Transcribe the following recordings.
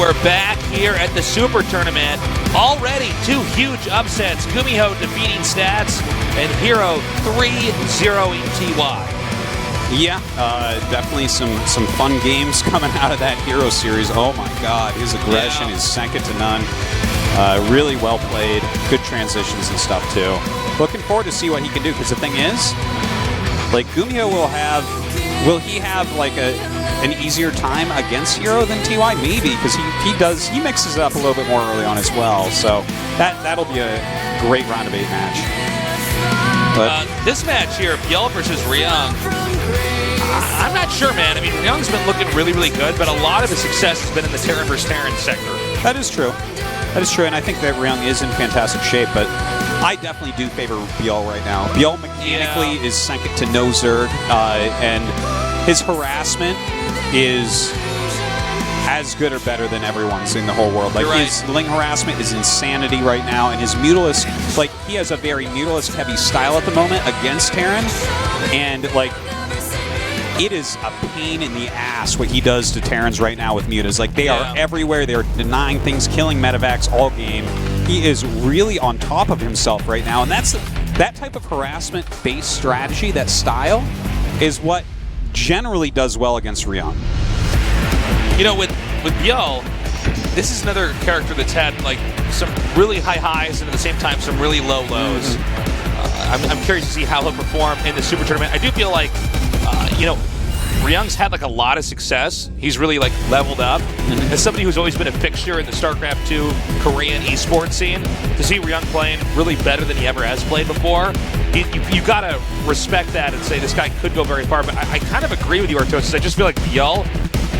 we're back here at the Super Tournament. Already 2 huge upsets. Gumiho defeating Stats and Hero 3-0ing TY. Yeah, definitely some fun games coming out of that Hero series. Oh my God, his aggression is second to none. Really well played, good transitions and stuff too. Looking forward to see what he can do, because the thing is, like, Gumiho will he have like an easier time against Hero than TY? Maybe, because he mixes it up a little bit more early on as well. So that'll be a great round of 8 match. But this match here, ByuL versus Ryung, I'm not sure, man. I mean, Ryung's been looking really, really good, but a lot of his success has been in the Terran versus Terran sector. That is true. That is true, and I think that Ryung is in fantastic shape, but I definitely do favor ByuL right now. ByuL mechanically is second to no Zerg, and his harassment is as good or better than everyone's in the whole world. Like, his Ling harassment is insanity right now, and his Mutalist, like, he has a very Mutalist heavy style at the moment against Terran, and like, it is a pain in the ass what he does to Terrans right now with Mutas. Like, they are everywhere. They're denying things, killing medevacs all game. He is really on top of himself right now, and that type of harassment-based strategy, that style, is what generally does well against Ryung. You know, with ByuL, this is another character that's had like some really high highs and at the same time some really low lows. I'm curious to see how he'll perform in the Super Tournament. I do feel like, you know, Ryung's had like a lot of success. He's really like leveled up. As somebody who's always been a fixture in the StarCraft 2 Korean esports scene, to see Ryung playing really better than he ever has played before, you gotta respect that and say this guy could go very far. But I kind of agree with you, Artosis. I just feel like ByuL,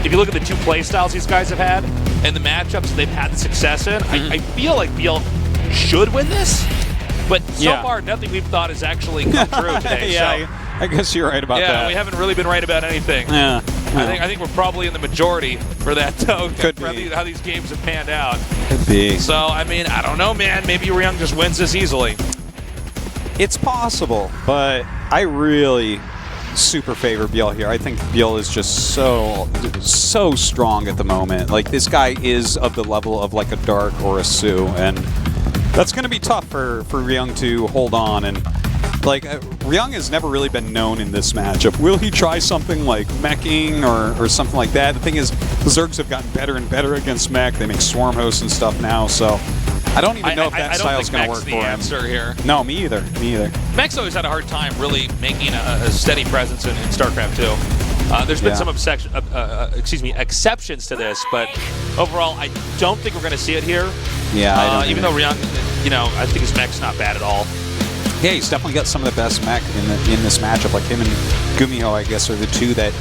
if you look at the 2 play styles these guys have had and the matchups they've had the success in, I feel like ByuL should win this. But so far, nothing we've thought has actually come true today. I guess you're right about that. Yeah, we haven't really been right about anything. Yeah. I think we're probably in the majority for that, though. Could for be. how these games have panned out. Could be. So, I mean, I don't know, man. Maybe Ryung just wins this easily. It's possible, but I really super favor ByuL here. I think ByuL is just so strong at the moment. Like, this guy is of the level of like a Dark or a Su, and that's going to be tough for Ryung to hold on. And like, Ryung has never really been known in this matchup. Will he try something like meching or something like that? The thing is, the Zergs have gotten better and better against mech. They make swarm hosts and stuff now, so I don't even know if that style is going to work for him. I don't think Mech's the answer here. No, me either. Me either. Mech's always had a hard time really making a steady presence in StarCraft 2. There's been some exceptions to this, but overall, I don't think we're going to see it here. Yeah, I don't even though Ryung, you know, I think his mech's not bad at all. Yeah, he's definitely got some of the best mech in this matchup. Like, him and Gumiho, I guess, are the 2 that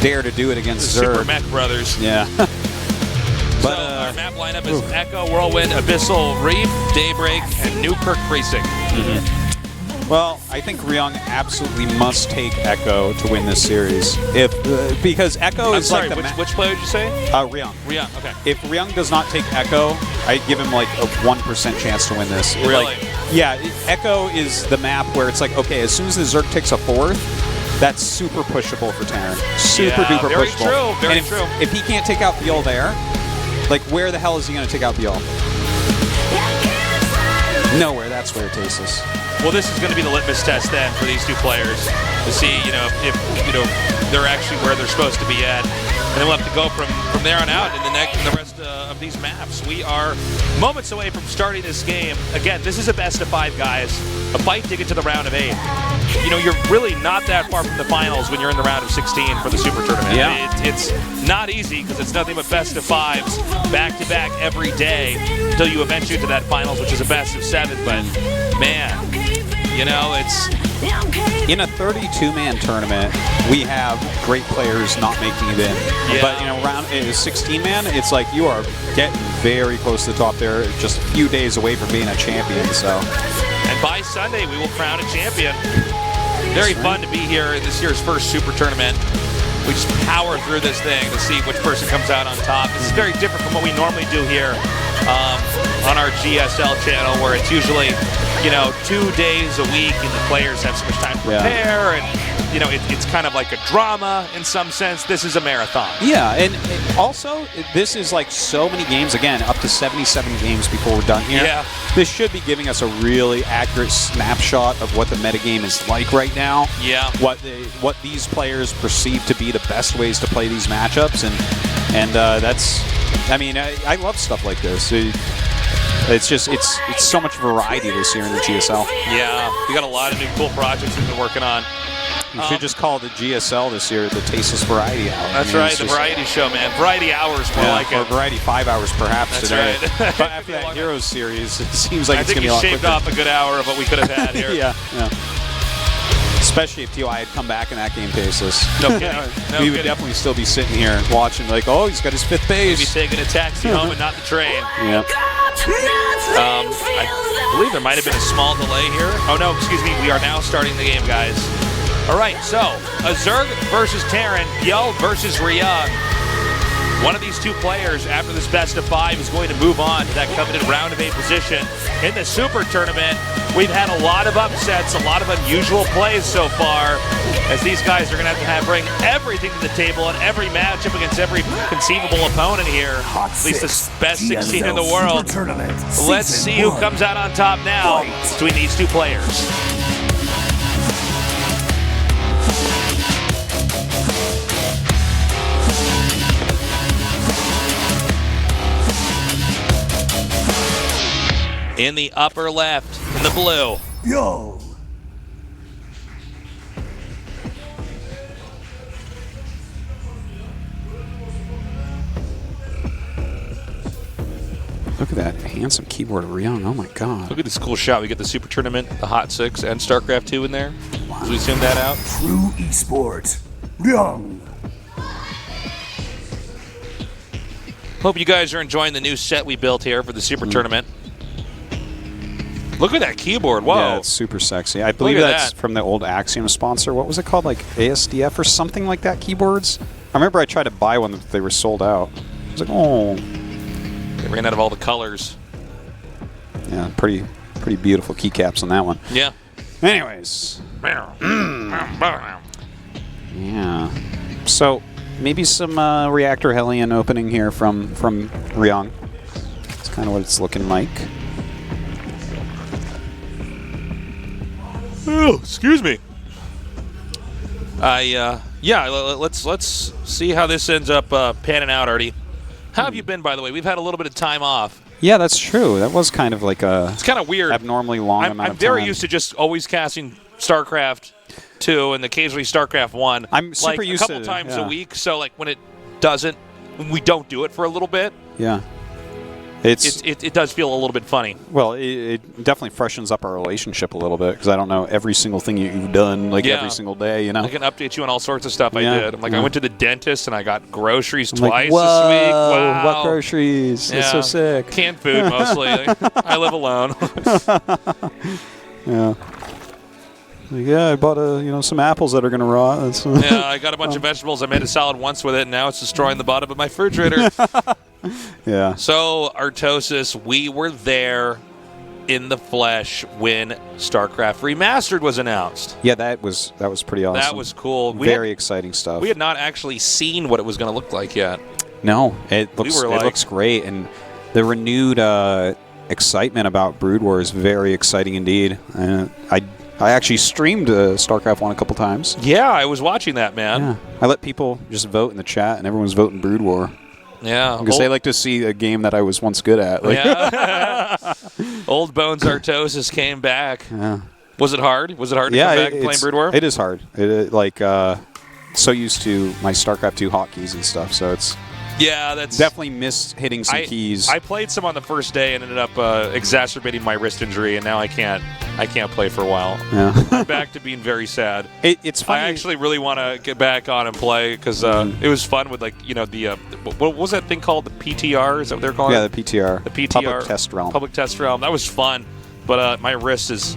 dare to do it against Zerg. Super Mech brothers. Yeah. But our map lineup is Echo, Whirlwind, Abyssal, Reef, Daybreak, and Newkirk Precinct. Well, I think Ryung absolutely must take Echo to win this series. Because Echo is like the which player did you say? Ryung. Ryung, okay. If Ryung does not take Echo, I give him like a 1% chance to win this. Really? Like, yeah, Echo is the map where it's like, okay, as soon as the Zerg takes a 4th, that's super pushable for Terran. Super duper very pushable. True, very true. If he can't take out ByuL there, like, where the hell is he going to take out ByuL? Nowhere. That's where it takes us. Well, this is going to be the litmus test then for these 2 players to see, you know, if you know they're actually where they're supposed to be at, and then we'll have to go from there on out in the rest of these maps. We are moments away from starting this game. Again, this is a best of 5, guys. A fight to get to the round of 8. You know, you're really not that far from the finals when you're in the round of 16 for the Super Tournament. Yeah. It's not easy because it's nothing but best of 5s back-to-back every day until you eventually get to that finals, which is a best of 7. But, man, you know, it's... In a 32-man tournament, we have great players not making it in. Yeah. But, you know, in a 16-man, it's like you are getting very close to the top there, just a few days away from being a champion, so... And by Sunday, we will crown a champion. Very fun to be here in this year's first Super Tournament. We just power through this thing to see which person comes out on top. This is very different from what we normally do here on our GSL channel, where it's usually you know, 2 days a week, and the players have so much time to prepare, and you know, it's kind of like a drama in some sense. This is a marathon. Yeah, and also this is like so many games. Again, up to 77 games before we're done here. Yeah. This should be giving us a really accurate snapshot of what the metagame is like right now. Yeah. What these players perceive to be the best ways to play these matchups, and that's. I mean, I love stuff like this. It's so much variety this year in the GSL. Yeah, we got a lot of new cool projects we've been working on. We should just call the GSL this year the Tasteless Variety Hour. That's right, the variety show, man. Variety hours, more like or it. Variety 5 hours perhaps That's today. right. But after that Heroes series, it seems like it's going to be a lot I think you shaved off a good hour of what we could have had here. yeah. Especially if TY had come back in that game Tasteless. No kidding. No we would definitely still be sitting here watching like, oh, he's got his 5th base. We'd be taking a taxi home and not the train. Yeah. I believe there might have been a small delay here. Oh, no, excuse me. We are now starting the game, guys. All right, so Azurg versus Terran, ByuL versus Ryung. One of these two players, after this best of 5, is going to move on to that coveted round of 8 position. In the Super Tournament, we've had a lot of upsets, a lot of unusual plays so far, as these guys are going to have to bring everything to the table in every matchup against every conceivable opponent here. At least the best 16 in the world. Let's see who comes out on top now between these two players. In the upper left, in the blue. Yo. Look at that handsome keyboard of Ryung. Oh my god. Look at this cool shot. We get the Super Tournament, the Hot 6, and StarCraft 2 in there. Wow. As we zoom that out. True esports. Ryung. Hope you guys are enjoying the new set we built here for the Super Tournament. Look at that keyboard. Whoa. Yeah, it's super sexy. I believe that's from the old Axiom sponsor. What was it called? Like ASDF or something like that, keyboards? I remember I tried to buy one, but they were sold out. I was like, oh. They ran out of all the colors. Yeah, pretty beautiful keycaps on that one. Yeah. Anyways. Yeah. So, maybe some Reactor Hellion opening here from Ryung. That's kind of what it's looking like. Oh, excuse me. Yeah, let's see how this ends up panning out, Artie. How have you been, by the way? We've had a little bit of time off. Yeah, that's true. That was kind of like a... It's kind of weird. Abnormally long amount of time. I'm very used to just always casting StarCraft 2 and occasionally StarCraft 1. I'm super like used to a couple times a week, so like when we don't do it for a little bit, yeah, it does feel a little bit funny. Well, it definitely freshens up our relationship a little bit because I don't know every single thing you've done every single day, you know. I can update you on all sorts of stuff I did. I'm like, I went to the dentist and I got groceries twice like, this week. Wow. What groceries? Yeah. It's so sick. Canned food mostly. I live alone. Yeah. Yeah, I bought some apples that are gonna rot. Yeah, I got a bunch of vegetables. I made a salad once with it, and now it's destroying the bottom of my refrigerator. Yeah. So, Artosis, we were there in the flesh when StarCraft Remastered was announced. Yeah, that was pretty awesome. That was cool. Very exciting stuff. We had not actually seen what it was going to look like yet. No, it looks great, and the renewed excitement about Brood War is very exciting indeed. I actually streamed StarCraft 1 a couple times. Yeah, I was watching that, man. Yeah. I let people just vote in the chat, and everyone's voting Brood War. Yeah. Because they like to see a game that I was once good at. Like, yeah. Old Bones Artosis came back. Yeah. Was it hard? Was it hard to come back and play Brood War? It is hard. So used to my StarCraft 2 hotkeys and stuff, so it's... Yeah, that's definitely missed hitting some keys. I played some on the first day and ended up exacerbating my wrist injury, and now I can't play for a while. Yeah. I'm back to being very sad. It's funny. I actually really want to get back on and play because it was fun with the what was that thing called, the PTR? Is that what they're calling? Yeah, the PTR. The PTR. Public Test Realm. Public Test Realm. That was fun, but my wrist is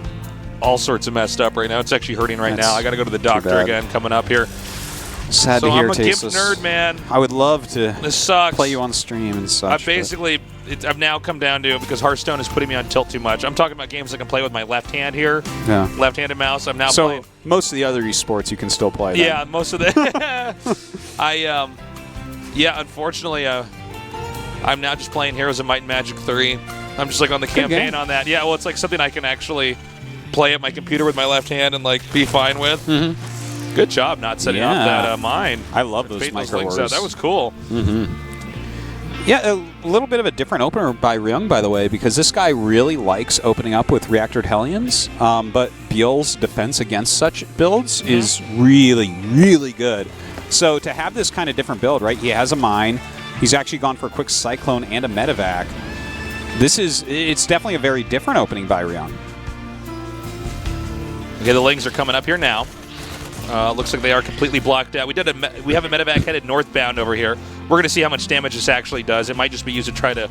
all sorts of messed up right now. It's actually hurting right now. I got to go to the doctor again coming up here. Sad to hear, I'm a GIMP Tasteless. nerd, man. I would love to this sucks. play you on stream and such. I basically I've now come down to, because Hearthstone is putting me on tilt too much. I'm talking about games I can play with my left hand here, left-handed mouse. I'm now playing. Most of the other esports you can still play. Yeah, then. most of the. Unfortunately, I'm now just playing Heroes of Might and Magic 3. I'm just like on the campaign on that. Yeah, well, it's like something I can actually play at my computer with my left hand and like be fine with. Mm-hmm. Good job not setting up that mine. I love those micro wars. That was cool. Mm-hmm. Yeah, a little bit of a different opener by Ryung, by the way, because this guy really likes opening up with Reactored Hellions, but ByuL's defense against such builds is really, really good. So to have this kind of different build, right? He has a mine. He's actually gone for a quick Cyclone and a Medevac. It's definitely a very different opening by Ryung. Okay, the Lings are coming up here now. Looks like they are completely blocked out. We have a Medevac headed northbound over here. We're going to see how much damage this actually does. It might just be used to try to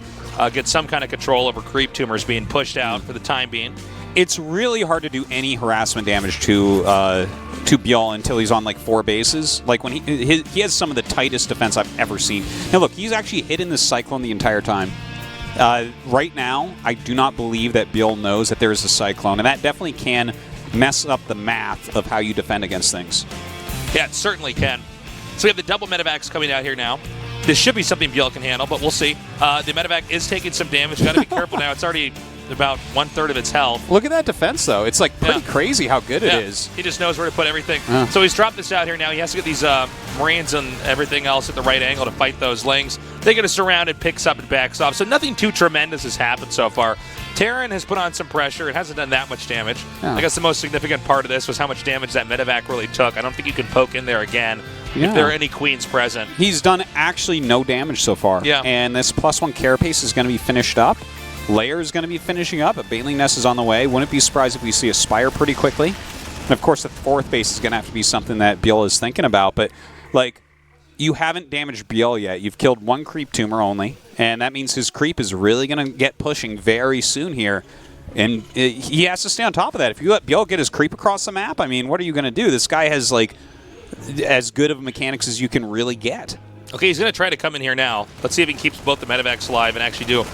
get some kind of control over creep tumors being pushed out for the time being. It's really hard to do any harassment damage to ByuL until he's on like 4 bases. Like when he has some of the tightest defense I've ever seen. Now look, he's actually hidden this Cyclone the entire time. Right now, I do not believe that ByuL knows that there is a Cyclone, and that definitely can mess up the math of how you defend against things. Yeah, it certainly can. So we have the double Medevacs coming out here now. This should be something ByuL can handle, but we'll see. The Medevac is taking some damage. Got to be careful now. It's already about 1/3 of its health. Look at that defense, though. It's like pretty crazy how good it is. He just knows where to put everything. So he's dropped this out here now. He has to get these Marines and everything else at the right angle to fight those Lings. They get a surround and picks up and backs off. So nothing too tremendous has happened so far. Terran has put on some pressure. It hasn't done that much damage. I guess the most significant part of this was how much damage that Medevac really took. I don't think you can poke in there again if there are any queens present. He's done actually no damage so far. Yeah. And this +1 carapace is going to be finished up. Lair is going to be finishing up. A Baneling Nest is on the way. Wouldn't be surprised if we see a Spire pretty quickly. And of course, the 4th base is going to have to be something that ByuL is thinking about. But, like, you haven't damaged ByuL yet. You've killed 1 creep tumor only. And that means his creep is really going to get pushing very soon here. And he has to stay on top of that. If you let ByuL get his creep across the map, I mean, what are you going to do? This guy has, like, as good of mechanics as you can really get. Okay, he's going to try to come in here now. Let's see if he keeps both the Medevacs alive and actually do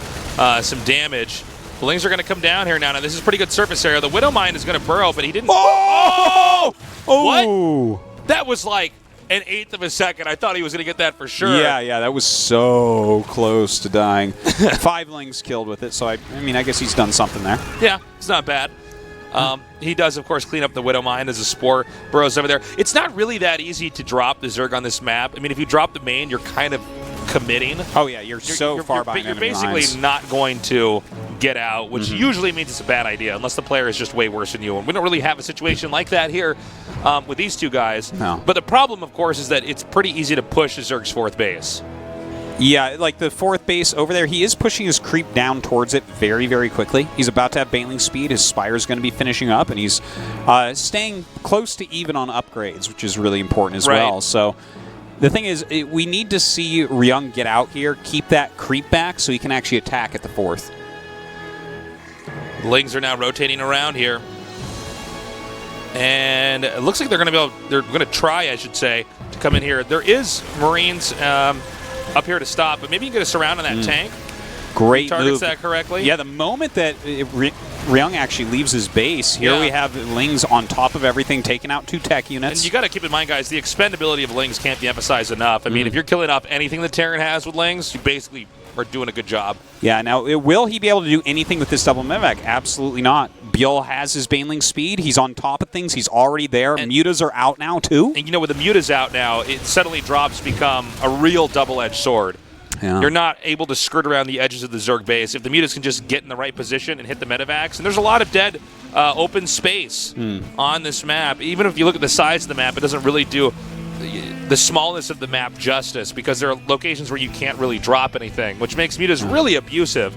some damage. The Lings are going to come down here now. Now, this is pretty good surface area. The Widow Mine is going to burrow, but he didn't... Oh! What? That was like an 1/8 of a second. I thought he was going to get that for sure. Yeah, that was so close to dying. 5 Lings killed with it, so I mean, I guess he's done something there. Yeah, it's not bad. He does, of course, clean up the Widow Mine as a Spore burrows over there. It's not really that easy to drop the Zerg on this map. I mean, if you drop the main, you're kind of committing. Oh, yeah, you're so far behind You're enemy basically lines. not going to get out, which usually means it's a bad idea, unless the player is just way worse than you. And we don't really have a situation like that here with these two guys. No. But the problem, of course, is that it's pretty easy to push the Zerg's 4th base. Yeah, like the 4th base over there, he is pushing his creep down towards it very, very quickly. He's about to have Baneling speed. His Spire is going to be finishing up, and he's staying close to even on upgrades, which is really important as well. So the thing is, we need to see Ryung get out here, keep that creep back so he can actually attack at the 4th. The Lings are now rotating around here. And it looks like they're going to try, I should say, to come in here. There is Marines up here to stop, but maybe you can get a surround on that tank. Great Targets move. that correctly. Yeah, the moment that Ryung actually leaves his base, here we have Lings on top of everything, taking out 2 tech units. And you got to keep in mind, guys, the expendability of Lings can't be emphasized enough. I mean, if you're killing off anything that Terran has with Lings, you basically are doing a good job. Yeah, now, will he be able to do anything with this double Medevac? Absolutely not. ByuL has his Baneling speed. He's on top of things. He's already there. And mutas are out now, too. And, you know, with the mutas out now, it suddenly drops become a real double-edged sword. Yeah. You're not able to skirt around the edges of the Zerg base if the mutas can just get in the right position and hit the Medevacs. And there's a lot of dead open space on this map. Even if you look at the size of the map, it doesn't really do the smallness of the map justice, because there are locations where you can't really drop anything, which makes mutas really abusive.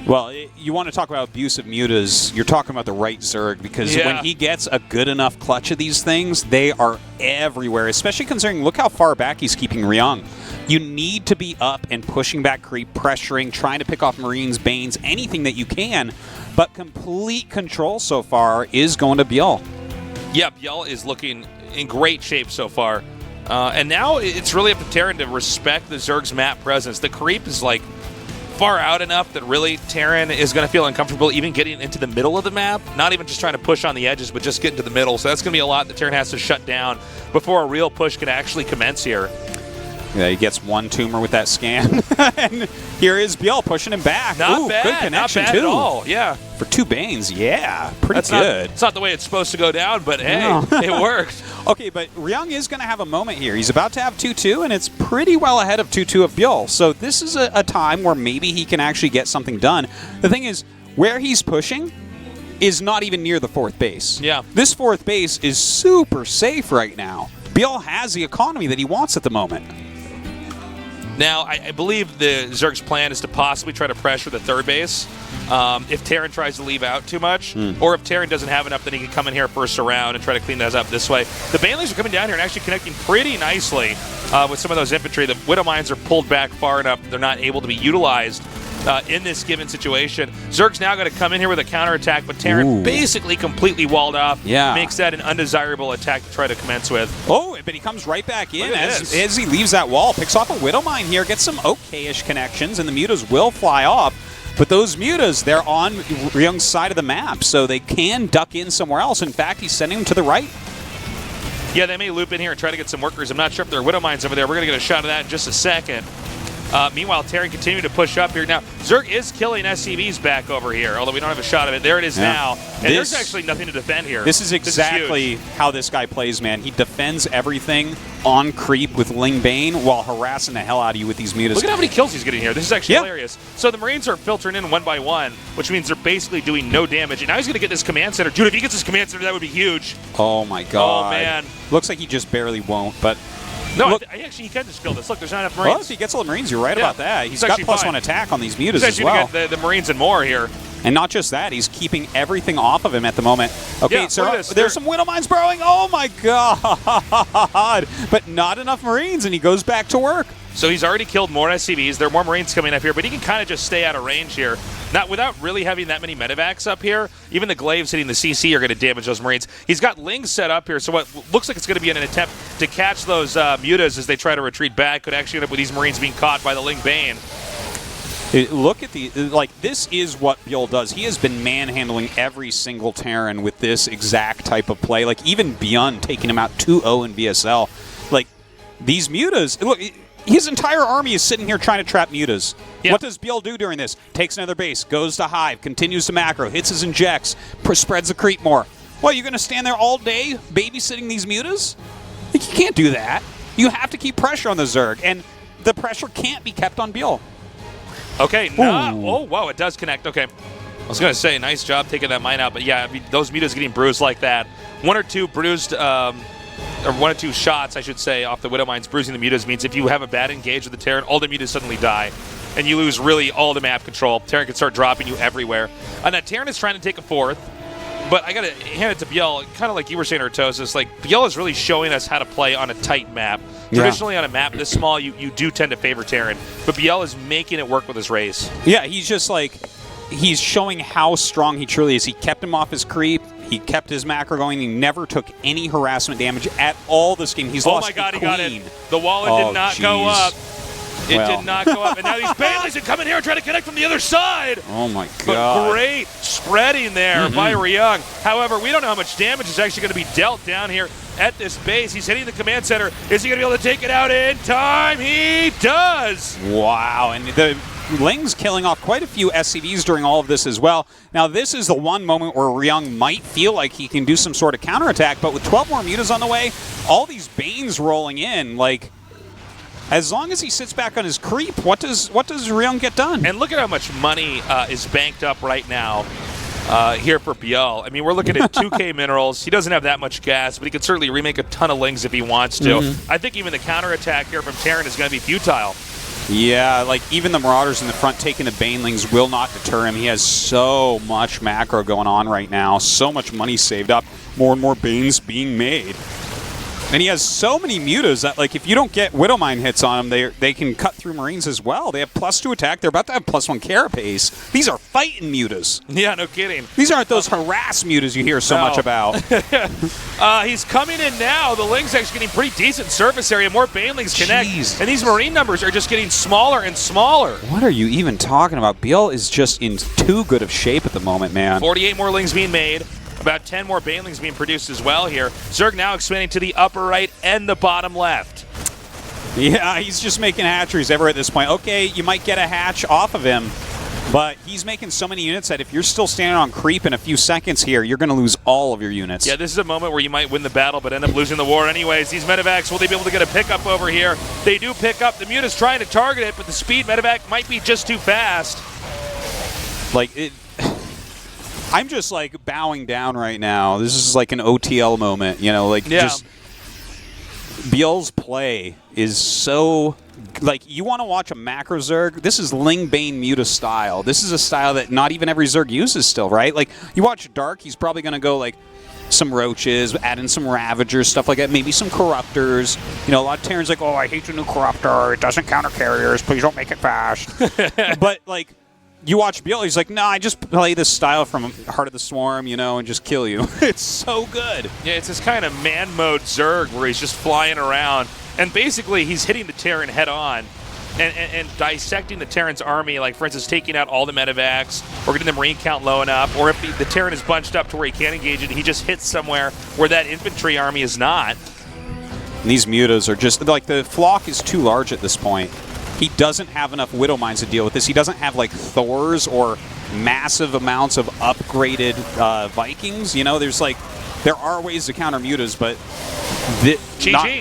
Well, you want to talk about abusive mutas, you're talking about the right Zerg, because when he gets a good enough clutch of these things, they are everywhere, especially considering, look how far back he's keeping Ryung. You need to be up and pushing back creep, pressuring, trying to pick off Marines, Banes, anything that you can, but complete control so far is going to ByuL. Yeah, ByuL is looking in great shape so far. And now it's really up to Terran to respect the Zerg's map presence. The creep is like far out enough that really Terran is going to feel uncomfortable even getting into the middle of the map. Not even just trying to push on the edges, but just get into the middle. So that's going to be a lot that Terran has to shut down before a real push can actually commence here. Yeah, he gets one tumor with that scan. And here is ByuL pushing him back. Not Ooh, bad. Good connection, Not bad too. at all. Yeah. For 2 Banes, yeah. Pretty That's good. It's not the way it's supposed to go down, but hey, No. it worked. Okay, but Ryung is going to have a moment here. He's about to have 2-2, and it's pretty well ahead of 2-2 of ByuL. So this is a time where maybe he can actually get something done. The thing is, where he's pushing is not even near the 4th base. Yeah. This 4th base is super safe right now. ByuL has the economy that he wants at the moment. Now, I believe the Zerg's plan is to possibly try to pressure the 3rd base. If Terran tries to leave out too much, or if Terran doesn't have enough, then he can come in here first around and try to clean those up this way. The Banelings are coming down here and actually connecting pretty nicely with some of those infantry. The Widow Mines are pulled back far enough they're not able to be utilized in this given situation. Zerg's now going to come in here with a counterattack, but Terran basically completely walled off. Yeah. Makes that an undesirable attack to try to commence with. Oh, but he comes right back in Look at as he leaves that wall, picks off a Widow Mine here, gets some okay-ish connections, and the mutas will fly off. But those mutas, they're on Ryung's side of the map, so they can duck in somewhere else. In fact, he's sending them to the right. Yeah, they may loop in here and try to get some workers. I'm not sure if there are Widow Mines over there. We're going to get a shot of that in just a second. Meanwhile, Terran continuing to push up here. Now, Zerg is killing SCVs back over here, although we don't have a shot of it. There it is now. And there's actually nothing to defend here. This is exactly how this guy plays, man. He defends everything on creep with Ling Bane while harassing the hell out of you with these mutas. Look at how many kills he's getting here. This is actually hilarious. So the Marines are filtering in one by one, which means they're basically doing no damage. And now he's going to get this command center. Dude, if he gets this command center, that would be huge. Oh, my God. Oh, man. Looks like he just barely won't, but... No, look, actually, he can just kill this. Look, there's not enough Marines. Well, if he gets all the Marines, you're right about that. He's got +1 attack on these mutas he's as well. Got the Marines and more here. And not just that, he's keeping everything off of him at the moment. Okay, so there's some Widow Mines burrowing. Oh, my God. But not enough Marines, and he goes back to work. So he's already killed more SCVs. There are more Marines coming up here, but he can kind of just stay out of range here. Not without really having that many medevacs up here. Even the glaives hitting the CC are going to damage those Marines. He's got Lings set up here, so what looks like it's going to be an attempt to catch those mutas as they try to retreat back. Could actually end up with these Marines being caught by the Ling Bane. Look at this is what ByuL does. He has been manhandling every single Terran with this exact type of play. Like, even ByuL taking him out 2-0 in BSL. Like, these mutas, look, his entire army is sitting here trying to trap mutas. Yep. What does ByuL do during this? Takes another base, goes to Hive, continues to macro, hits his injects, spreads the creep more. What, you're going to stand there all day babysitting these mutas? Like, you can't do that. You have to keep pressure on the Zerg, and the pressure can't be kept on ByuL. Okay, oh, wow, it does connect. Okay. I was going to say, nice job taking that mine out, but yeah, I mean, those mutas getting bruised like that. One or two bruised, or one or two shots, I should say, off the Widow Mines bruising the mutas means if you have a bad engage with the Terran, all the mutas suddenly die. And you lose really all the map control. Terran can start dropping you everywhere. And that Terran is trying to take a 4th, but I got to hand it to ByuL, kind of like you were saying, Ortosis, like, ByuL is really showing us how to play on a tight map. Traditionally, on a map this small, you do tend to favor Terran, but ByuL is making it work with his race. Yeah, he's just like, he's showing how strong he truly is. He kept him off his creep. He kept his macro going. He never took any harassment damage at all this game. He's lost my God, he got it. The Wallen did not go up. It did not go up. And now these Banelings are coming here and trying to connect from the other side. Oh, my God. But great spreading there by Ryung. However, we don't know how much damage is actually going to be dealt down here at this base. He's hitting the command center. Is he going to be able to take it out in time? He does. Wow. And the Ling's killing off quite a few SCVs during all of this as well. Now, this is the one moment where Ryung might feel like he can do some sort of counterattack, but with 12 more mutas on the way, all these Banes rolling in, like, as long as he sits back on his creep, what does Ryung get done? And look at how much money is banked up right now here for ByuL. I mean, we're looking at 2K minerals. He doesn't have that much gas, but he can certainly remake a ton of Lings if he wants to. I think even the counterattack here from Terran is going to be futile. Yeah, like, even the Marauders in the front taking the Banelings will not deter him. He has so much macro going on right now, so much money saved up, more and more Banes being made. And he has so many mutas that, like, if you don't get Widowmine hits on them, they can cut through Marines as well. They have +2 attack. They're about to have +1 carapace. These are fighting mutas. Yeah, no kidding. These aren't those harass mutas you hear so much about. He's coming in now. The Ling's actually getting pretty decent surface area. More Banelings connect. Jeez. And these Marine numbers are just getting smaller and smaller. What are you even talking about? ByuL is just in too good of shape at the moment, man. 48 more Lings being made. About 10 more Banelings being produced as well here. Zerg now expanding to the upper right and the bottom left. Yeah, he's just making hatcheries ever at this point. Okay, you might get a hatch off of him, but he's making so many units that if you're still standing on creep in a few seconds here, you're going to lose all of your units. Yeah, this is a moment where you might win the battle but end up losing the war anyways. These medevacs, will they be able to get a pickup over here? They do pick up. The Muta's trying to target it, but the speed medevac might be just too fast. Like, I'm just, like, bowing down right now. This is like an OTL moment, you know, like, just ByuL's play is so, like, you want to watch a macro Zerg, this is Ling Bane Muta style. This is a style that not even every Zerg uses still, right? Like, you watch Dark, he's probably going to go, like, some Roaches, add in some Ravagers, stuff like that, maybe some Corruptors. You know, a lot of Terrans like, oh, I hate the new Corruptor, it doesn't counter carriers, please don't make it fast. But, like, you watch ByuL, he's like, no, I just play this style from Heart of the Swarm, you know, and just kill you. It's so good. Yeah, it's this kind of man mode Zerg where he's just flying around. And basically, he's hitting the Terran head on and dissecting the Terran's army, like, for instance, taking out all the medevacs or getting the Marine count low enough. Or if the Terran is bunched up to where he can't engage it, he just hits somewhere where that infantry army is not. And these mutas are just, like, the flock is too large at this point. He doesn't have enough Widowmines to deal with this. He doesn't have, like, Thors or massive amounts of upgraded Vikings. You know, there's, like, there are ways to counter mutas, but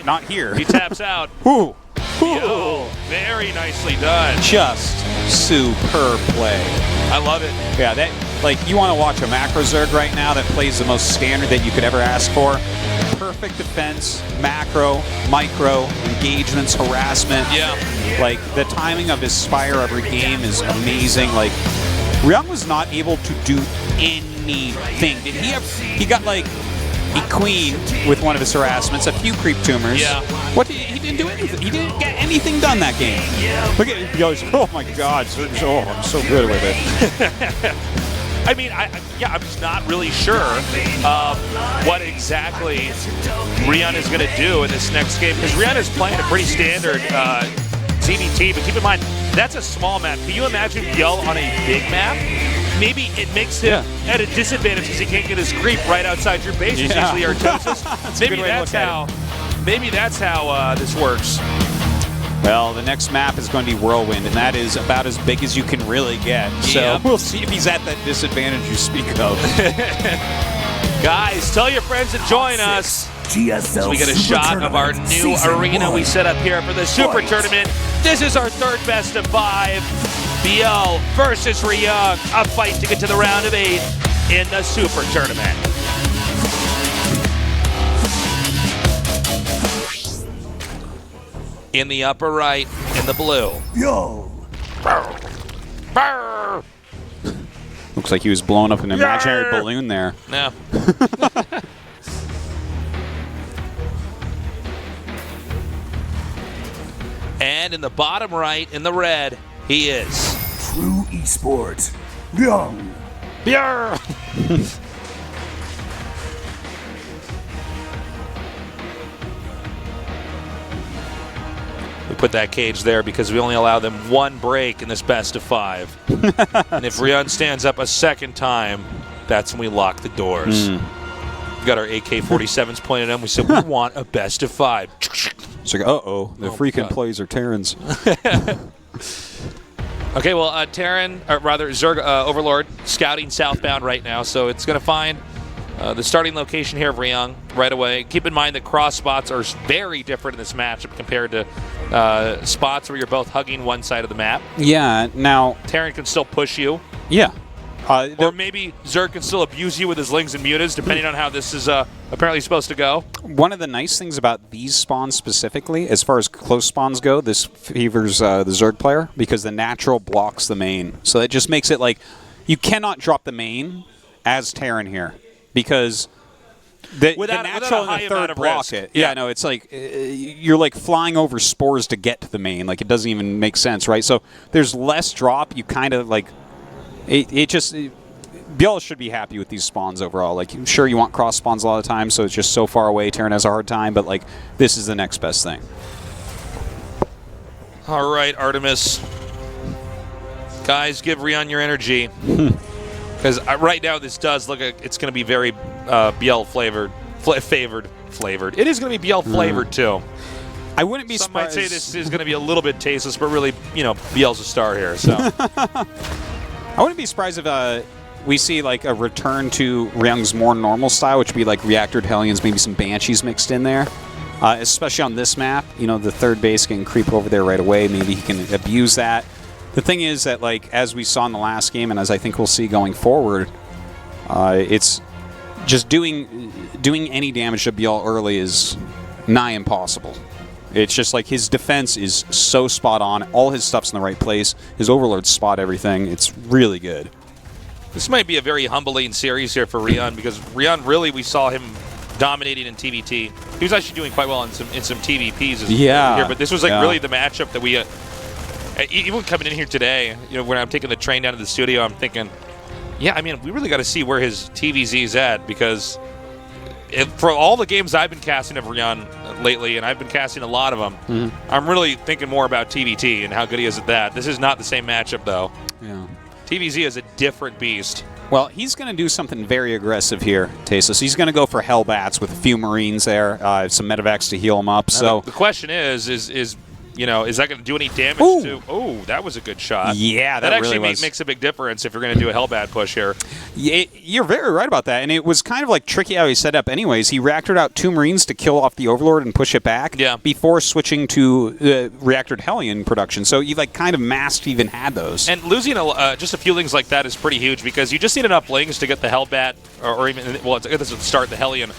not here. He taps out. Ooh. Yo, very nicely done. Just superb play. I love it. Yeah, that, like, you want to watch a macro Zerg right now that plays the most standard that you could ever ask for. Perfect defense, macro, micro, engagements, harassment. Yeah. Like, the timing of his Spire every game is amazing. Like, Ryung was not able to do anything. Did he have, he got, like, a queen with one of his harassments, a few creep tumors. Yeah. He didn't do anything. He didn't get anything done that game. Look at him. He goes, oh my God, I'm so good with it. I mean, I'm just not really sure what exactly Ryung is going to do in this next game, because Ryung is playing a pretty standard CBT, but keep in mind, that's a small map. Can you imagine ByuL on a big map? Maybe it makes him at a disadvantage because he can't get his creep right outside your base. It's usually Artosis. Maybe that's how this works. Well, the next map is going to be Whirlwind, and that is about as big as you can really get. So we'll see if he's at that disadvantage you speak of. Guys, tell your friends to join us. GSL So we get a shot of our new arena we set up here for the Super Tournament. This is our third best of 5. ByuL versus Ryung. A fight to get to the round of 8 in the Super Tournament. In the upper right, in the blue. Yo. Brr. Looks like he was blowing up an imaginary balloon there. No. And in the bottom right, in the red, he is. True esports. Ryung. We put that cage there because we only allow them one break in this best of 5. And if Ryung stands up a second time, that's when we lock the doors. We got our AK-47s pointed at him. We said, we want a best of 5. It's like, uh-oh, the freaking plays are Terrans. Okay, well, Terran, or rather Zerg Overlord, scouting southbound right now, so it's going to find the starting location here of Ryung right away. Keep in mind that cross spots are very different in this matchup compared to spots where you're both hugging one side of the map. Yeah, now... Terran can still push you. Yeah. Or maybe Zerg can still abuse you with his Lings and Mutas, depending on how this is apparently supposed to go. One of the nice things about these spawns specifically, as far as close spawns go, this favors the Zerg player, because the natural blocks the main. So it just makes it like, you cannot drop the main as Terran here, because The without natural a high and the amount third of block risk. it. Yeah, no, it's like you're like flying over spores to get to the main. Like it doesn't even make sense, right? So there's less drop. You kind of like it just. ByuL should be happy with these spawns overall. Like, sure, you want cross spawns a lot of times, so it's just so far away. Terran has a hard time, but like this is the next best thing. All right, Artemis. Guys, give Ryung your energy. Because right now this does look like it's going to be very ByuL flavored. It is going to be ByuL flavored too. I wouldn't be Some surprised. might say this is going to be a little bit tasteless, but really, ByuL's a star here. So I wouldn't be surprised if we see like a return to Ryung's more normal style, which would be like Reactored Hellions, maybe some Banshees mixed in there. Especially on this map, the third base can creep over there right away. Maybe he can abuse that. The thing is that, like, as we saw in the last game, and as I think we'll see going forward, it's just doing any damage to ByuL early is nigh impossible. It's just like his defense is so spot on. All his stuff's in the right place. His overlords spot everything. It's really good. this might be a very humbling series here for Ryung, because Ryung, really, we saw him dominating in TVT. He was actually doing quite well in some TVPs here, but this was like really the matchup that we even coming in here today, when I'm taking the train down to the studio, I'm thinking, yeah, I mean, we really got to see where his TVZ is at, because for all the games I've been casting of Ryung lately, and I've been casting a lot of them, I'm really thinking more about TVT and how good he is at that. This is not the same matchup, though. Yeah. TVZ is a different beast. Well, he's going to do something very aggressive here, Tasteless. He's going to go for Hellbats with a few Marines there, some Medivacs to heal him up. So the question is that going to do any damage to... Oh, that was a good shot. Yeah, that actually really makes a big difference if you're going to do a Hellbat push here. Yeah, you're very right about that. And it was kind of like tricky how he set up anyways. He reactored out 2 Marines to kill off the Overlord and push it back before switching to Reactored Hellion production. So he like kind of masked even had those. And losing just a few things like that is pretty huge, because you just need enough lings to get the Hellbat, or even, well, this would start the Hellion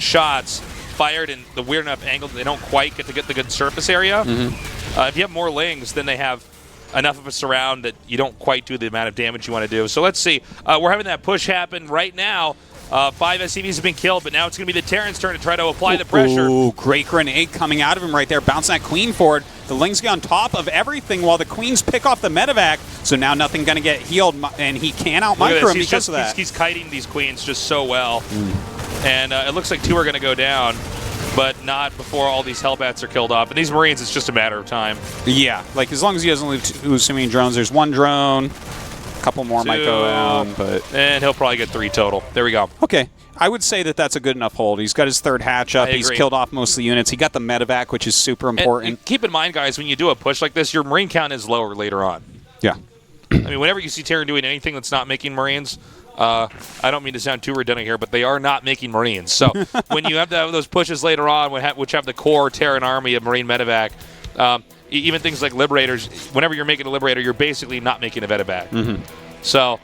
shots fired in the weird enough angle that they don't quite get the good surface area. If you have more lings, then they have enough of a surround that you don't quite do the amount of damage you want to do. So let's see. We're having that push happen right now. 5 SCVs have been killed, but now it's going to be the Terran's turn to try to apply the pressure. Ooh, great grenade coming out of him right there. Bouncing that Queen forward. The Lings get on top of everything while the Queens pick off the Medivac. So now nothing going to get healed, and he can out-micro him because of that. He's kiting these Queens just so well. And it looks like 2 are going to go down, but not before all these Hellbats are killed off. And these Marines, it's just a matter of time. Yeah, like as long as he doesn't lose too many drones. There's 1 drone. A couple more 2, might go down, but... And he'll probably get 3 total. There we go. Okay. I would say that that's a good enough hold. He's got his 3rd hatch up. He's killed off most of the units. He got the Medivac, which is super important. And keep in mind, guys, when you do a push like this, your Marine count is lower later on. Yeah. I mean, whenever you see Terran doing anything that's not making Marines... I don't mean to sound too redundant here, but they are not making Marines. So when you have to have those pushes later on, which have the core Terran army of Marine Medivac, even things like Liberators, whenever you're making a Liberator, you're basically not making a Medivac. So,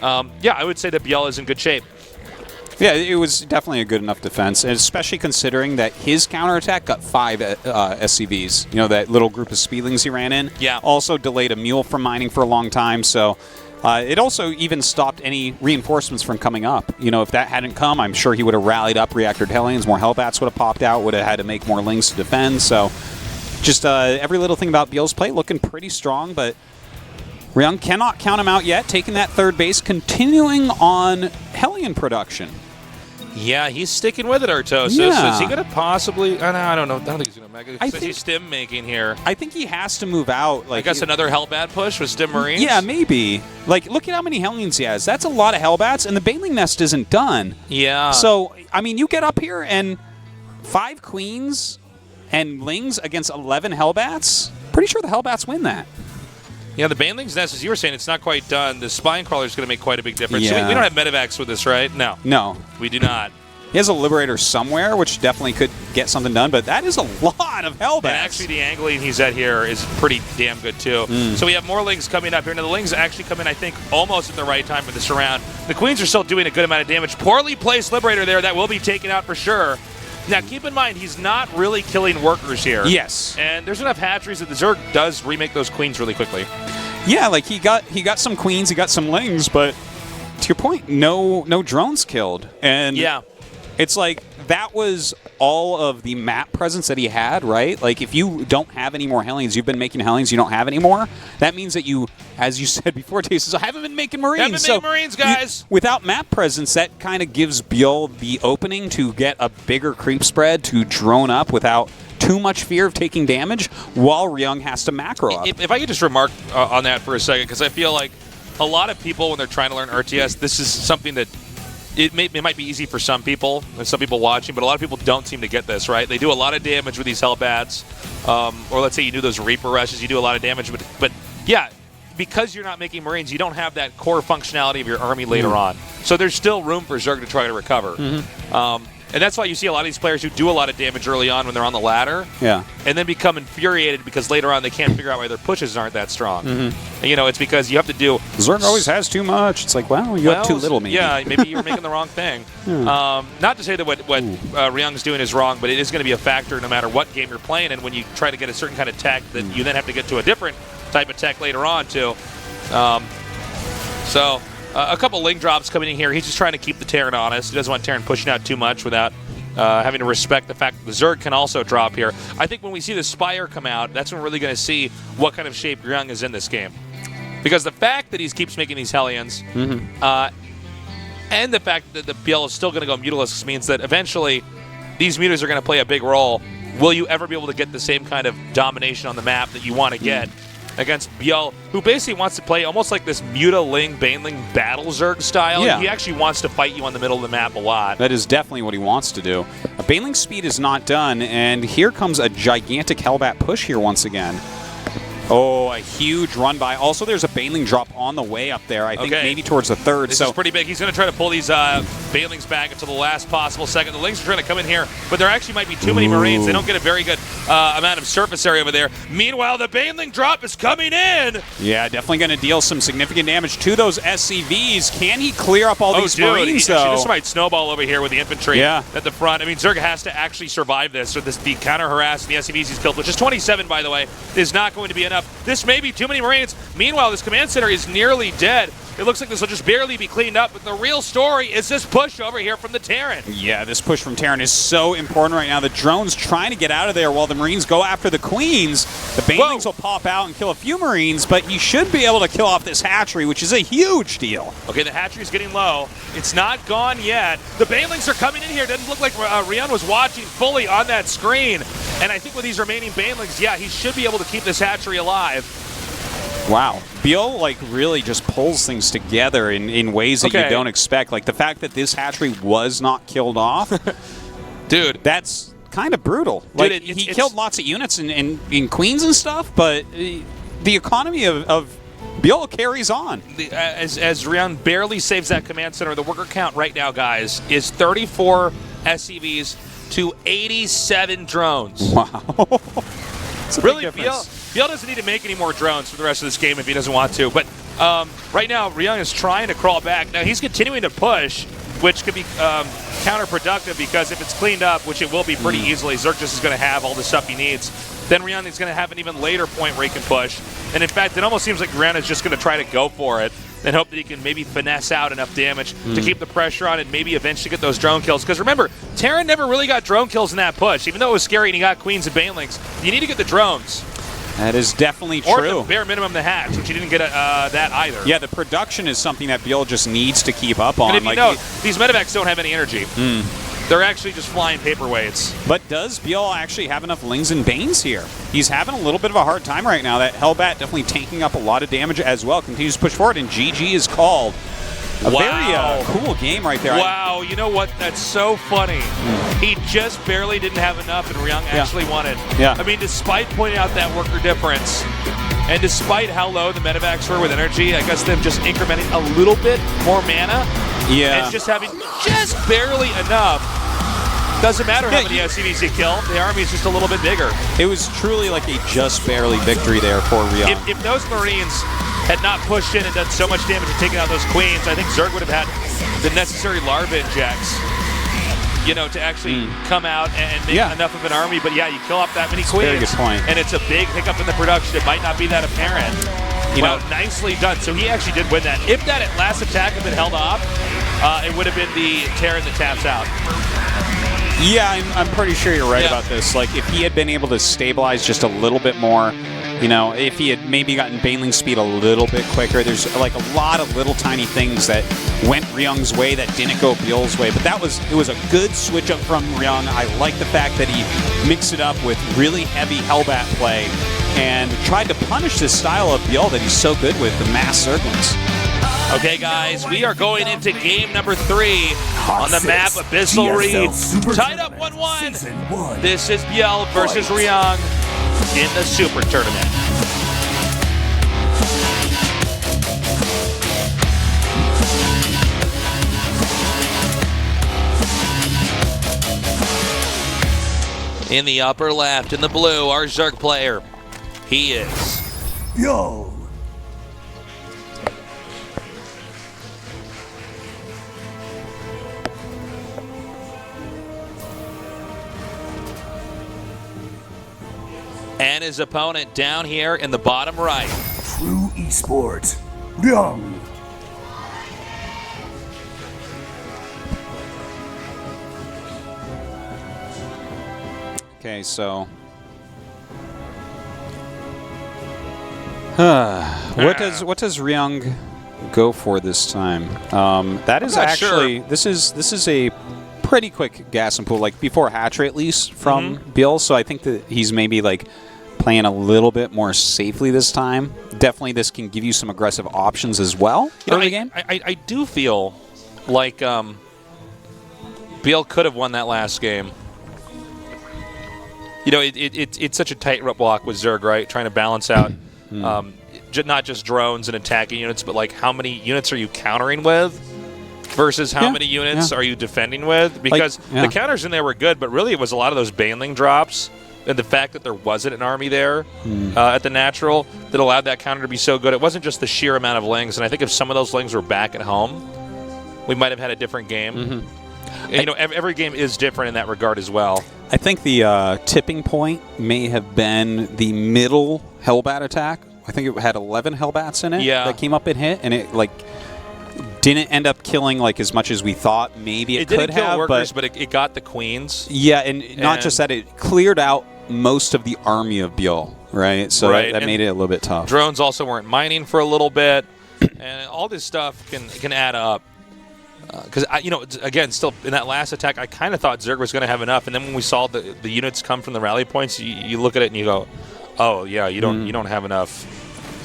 yeah, I would say that ByuL is in good shape. Yeah, it was definitely a good enough defense, and especially considering that his counterattack got 5 SCVs. That little group of Speedlings he ran in. Yeah. Also delayed a mule from mining for a long time, so... it also even stopped any reinforcements from coming up. If that hadn't come, I'm sure he would have rallied up Reactored Hellions. More Hellbats would have popped out, would have had to make more Lings to defend. So just every little thing about ByuL's play looking pretty strong, but Ryung cannot count him out yet, taking that 3rd base, continuing on Hellion production. Yeah, he's sticking with it, Artosis. Yeah. Is he going to possibly... I don't know. I don't think he's going to make it. I think he's stim making here. I think he has to move out. I guess another Hellbat push with stim Marines? Yeah, maybe. Like, look at how many Hellions he has. That's a lot of Hellbats, and the Baneling Nest isn't done. Yeah. So, I mean, you get up here and 5 Queens and Lings against 11 Hellbats? Pretty sure the Hellbats win that. Yeah, the Baneling's Nest, as you were saying, it's not quite done. The Spine Crawler is going to make quite a big difference. Yeah. So we don't have Medivacs with this, right? No. No. We do not. He has a Liberator somewhere, which definitely could get something done, but that is a lot of Hellbats. And actually, the angling he's at here is pretty damn good, too. So we have more Lings coming up here. Now, the Lings actually come in, I think, almost at the right time for the surround. The Queens are still doing a good amount of damage. Poorly placed Liberator there. That will be taken out for sure. Now, keep in mind, he's not really killing workers here. Yes. And there's enough hatcheries that the Zerg does remake those Queens really quickly. Yeah, like he got some Queens, he got some Lings, but to your point, no drones killed. And yeah. It's like that was all of the map presence that he had, right? Like if you don't have any more Hellions, you've been making Hellions, you don't have any more. That means that you, as you said before, Taste, I haven't been making Marines. Haven't been making Marines, guys. Without map presence, that kind of gives ByuL the opening to get a bigger creep spread, to drone up without too much fear of taking damage, while Ryung has to macro up. If I could just remark on that for a second, because I feel like a lot of people, when they're trying to learn RTS, this is something that it might be easy for some people, and some people watching, but a lot of people don't seem to get this, right? They do a lot of damage with these Hellbats, or let's say you do those Reaper rushes, you do a lot of damage, but yeah, because you're not making Marines, you don't have that core functionality of your army later on. So there's still room for Zerg to try to recover. And that's why you see a lot of these players who do a lot of damage early on when they're on the ladder, and then become infuriated because later on they can't figure out why their pushes aren't that strong. And, you know, it's because you have to do... Zerg always has too much. It's like, well, you have too little, maybe. Yeah, maybe you're making the wrong thing. Not to say that what Ryung's doing is wrong, but it is going to be a factor no matter what game you're playing, and when you try to get a certain kind of tech that you then have to get to a different type of tech later on, too. A couple link drops coming in here. He's just trying to keep the Terran honest. He doesn't want Terran pushing out too much without having to respect the fact that the Zerg can also drop here. I think when we see the Spire come out, that's when we're really going to see what kind of shape Ryung is in this game. Because the fact that he keeps making these Hellions, and the fact that the ByuL is still going to go Mutalisks means that eventually these Mutas are going to play a big role. Will you ever be able to get the same kind of domination on the map that you want to get against ByuL, who basically wants to play almost like this Muta-Ling, Baneling battle Zerg style? Yeah. He actually wants to fight you on the middle of the map a lot. That is definitely what he wants to do. A Baneling speed is not done, and here comes a gigantic Hellbat push here once again. Oh, a huge run by. Also, there's a Baneling drop on the way up there. I think maybe towards the third. This is pretty big. He's going to try to pull these Banelings back until the last possible second. The Lings are trying to come in here, but there actually might be too many Marines. They don't get a very good amount of surface area over there. Meanwhile, the Baneling drop is coming in. Yeah, definitely going to deal some significant damage to those SCVs. Can he clear up all these Marines, though? This might snowball over here with the infantry at the front. I mean, Zerg has to actually survive this. So the counter-harass and the SCVs he's killed, which is 27, by the way, is not going to be enough. This may be too many Marines. Meanwhile, this command center is nearly dead. It looks like this will just barely be cleaned up, but the real story is this push over here from the Terran. Yeah, this push from Terran is so important right now. The drone's trying to get out of there while the Marines go after the Queens. The Banelings will pop out and kill a few Marines, but you should be able to kill off this hatchery, which is a huge deal. Okay, the hatchery's getting low. It's not gone yet. The Banelings are coming in here. Doesn't look like Ryung was watching fully on that screen. And I think with these remaining Banelings, yeah, he should be able to keep this hatchery alive. Wow. ByuL, like, really just pulls things together in ways that you don't expect. Like, the fact that this hatchery was not killed off, dude, that's kind of brutal. Like, he killed lots of units in Queens and stuff, but the economy of ByuL carries on. As Ryung barely saves that command center, the worker count right now, guys, is 34 SCVs to 87 drones. Wow. Really, ByuL doesn't need to make any more drones for the rest of this game if he doesn't want to. But right now, Ryung is trying to crawl back. Now, he's continuing to push, which could be counterproductive because if it's cleaned up, which it will be pretty easily, Zerg just is going to have all the stuff he needs. Then Ryung is going to have an even later point where he can push. And in fact, it almost seems like Ryung is just going to try to go for it and hope that he can maybe finesse out enough damage to keep the pressure on and maybe eventually get those drone kills. Because remember, Terran never really got drone kills in that push. Even though it was scary and he got Queens and Banelings, you need to get the drones. That is definitely true. Or at the bare minimum, the hatch, which he didn't get that either. Yeah, the production is something that ByuL just needs to keep up on. And if you know, these medevacs don't have any energy. They're actually just flying paperweights. But does ByuL actually have enough Lings and Banes here? He's having a little bit of a hard time right now. That Hellbat definitely taking up a lot of damage as well. Continues to push forward, and GG is called. A very cool game right there. Wow, you know what? That's so funny. He just barely didn't have enough, and Ryung actually won it. Yeah. I mean, despite pointing out that worker difference, and despite how low the medevacs were with energy, I guess them just incrementing a little bit more mana, and just having just barely enough. Doesn't matter how many SCVs he killed, the army is just a little bit bigger. It was truly like a just barely victory there for Ryung. If those Marines had not pushed in and done so much damage and taken out those Queens, I think Zerg would have had the necessary larva injects, you know, to actually come out and make enough of an army. But yeah, you kill off that many Queens, very good point. and it's a big hiccup in the production. It might not be that apparent. Nicely done. So he actually did win that. If that last attack had been held off, It would have been the Terran that taps out. Yeah, I'm pretty sure you're right Yeah. about this. Like, if he had been able to stabilize just a little bit more, you know, if he had maybe gotten Baneling speed a little bit quicker, there's like a lot of little tiny things that went Ryung's way that didn't go ByuL's way. But it was a good switch up from Ryung. I like the fact that he mixed it up with really heavy Hellbat play and tried to punish this style of ByuL that he's so good with, the mass circlings. Okay, guys, we are going into game number 3 on the map Abyssal GSL Reach. Super Tied up Tournament, 1-1. Season 1. This is ByuL versus Fight. Ryung in the Super Tournament. In the upper left, in the blue, our Zerg player. He is ByuL. and his opponent down here in the bottom right. True Esport. Ryung. Okay, so what does Ryung go for this time? That is not actually sure. this is a pretty quick gas and pull, like before hatch rate at least from ByuL. So I think that he's maybe like playing a little bit more safely this time. Definitely, this can give you some aggressive options as well early game. I do feel like ByuL could have won that last game. You know, it's such a tightrope block with Zerg, right? Trying to balance out not just drones and attacking units, but like how many units are you countering with versus how many units are you defending with? Because the counters in there were good, but really it was a lot of those Baneling drops and the fact that there wasn't an army there at the natural that allowed that counter to be so good. It wasn't just the sheer amount of lings, and I think if some of those lings were back at home, we might have had a different game. And, you know, every game is different in that regard as well. I think the tipping point may have been the middle Hellbat attack. I think it had 11 Hellbats in it that came up and hit, and it like didn't end up killing like as much as we thought maybe it could didn't kill have. workers, but it got the queens. Yeah, and not just that, it cleared out most of the army of ByuL, right? So that made it a little bit tough. Drones also weren't mining for a little bit, and all this stuff can add up. Because, you know, again, still in that last attack, I kind of thought Zerg was going to have enough, and then when we saw the units come from the rally points, you look at it and you go, oh yeah, you don't have enough.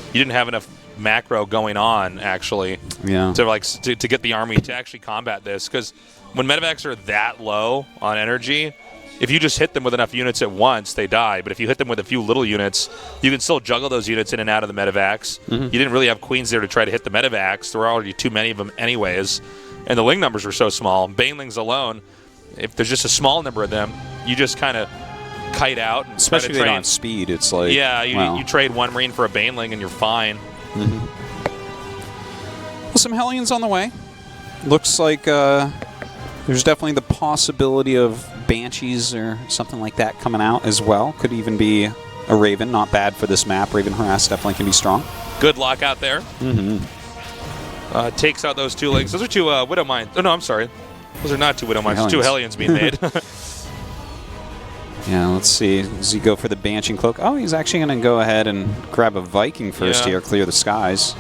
You didn't have enough macro going on actually to get the army to actually combat this. Because when medevacs are that low on energy, if you just hit them with enough units at once, they die. But if you hit them with a few little units, you can still juggle those units in and out of the medevacs. You didn't really have queens there to try to hit the medevacs. There were already too many of them anyways. And the ling numbers were so small. Banelings alone, if there's just a small number of them, you just kind of kite out. And especially if they don't have speed, it's like... Yeah, you trade one Marine for a Baneling and you're fine. Well, some Hellions on the way. Looks like there's definitely the possibility of Banshees or something like that coming out as well. Could even be a Raven. Not bad for this map. Raven Harass definitely can be strong. Good lock out there. Takes out those two lings. Those are two Widow Mines. Oh, no, I'm sorry. Those are not two Widow Mines. Two Hellions being made. Yeah, let's see. Does he go for the Banshing Cloak? Oh, he's actually going to go ahead and grab a Viking first here, clear the skies.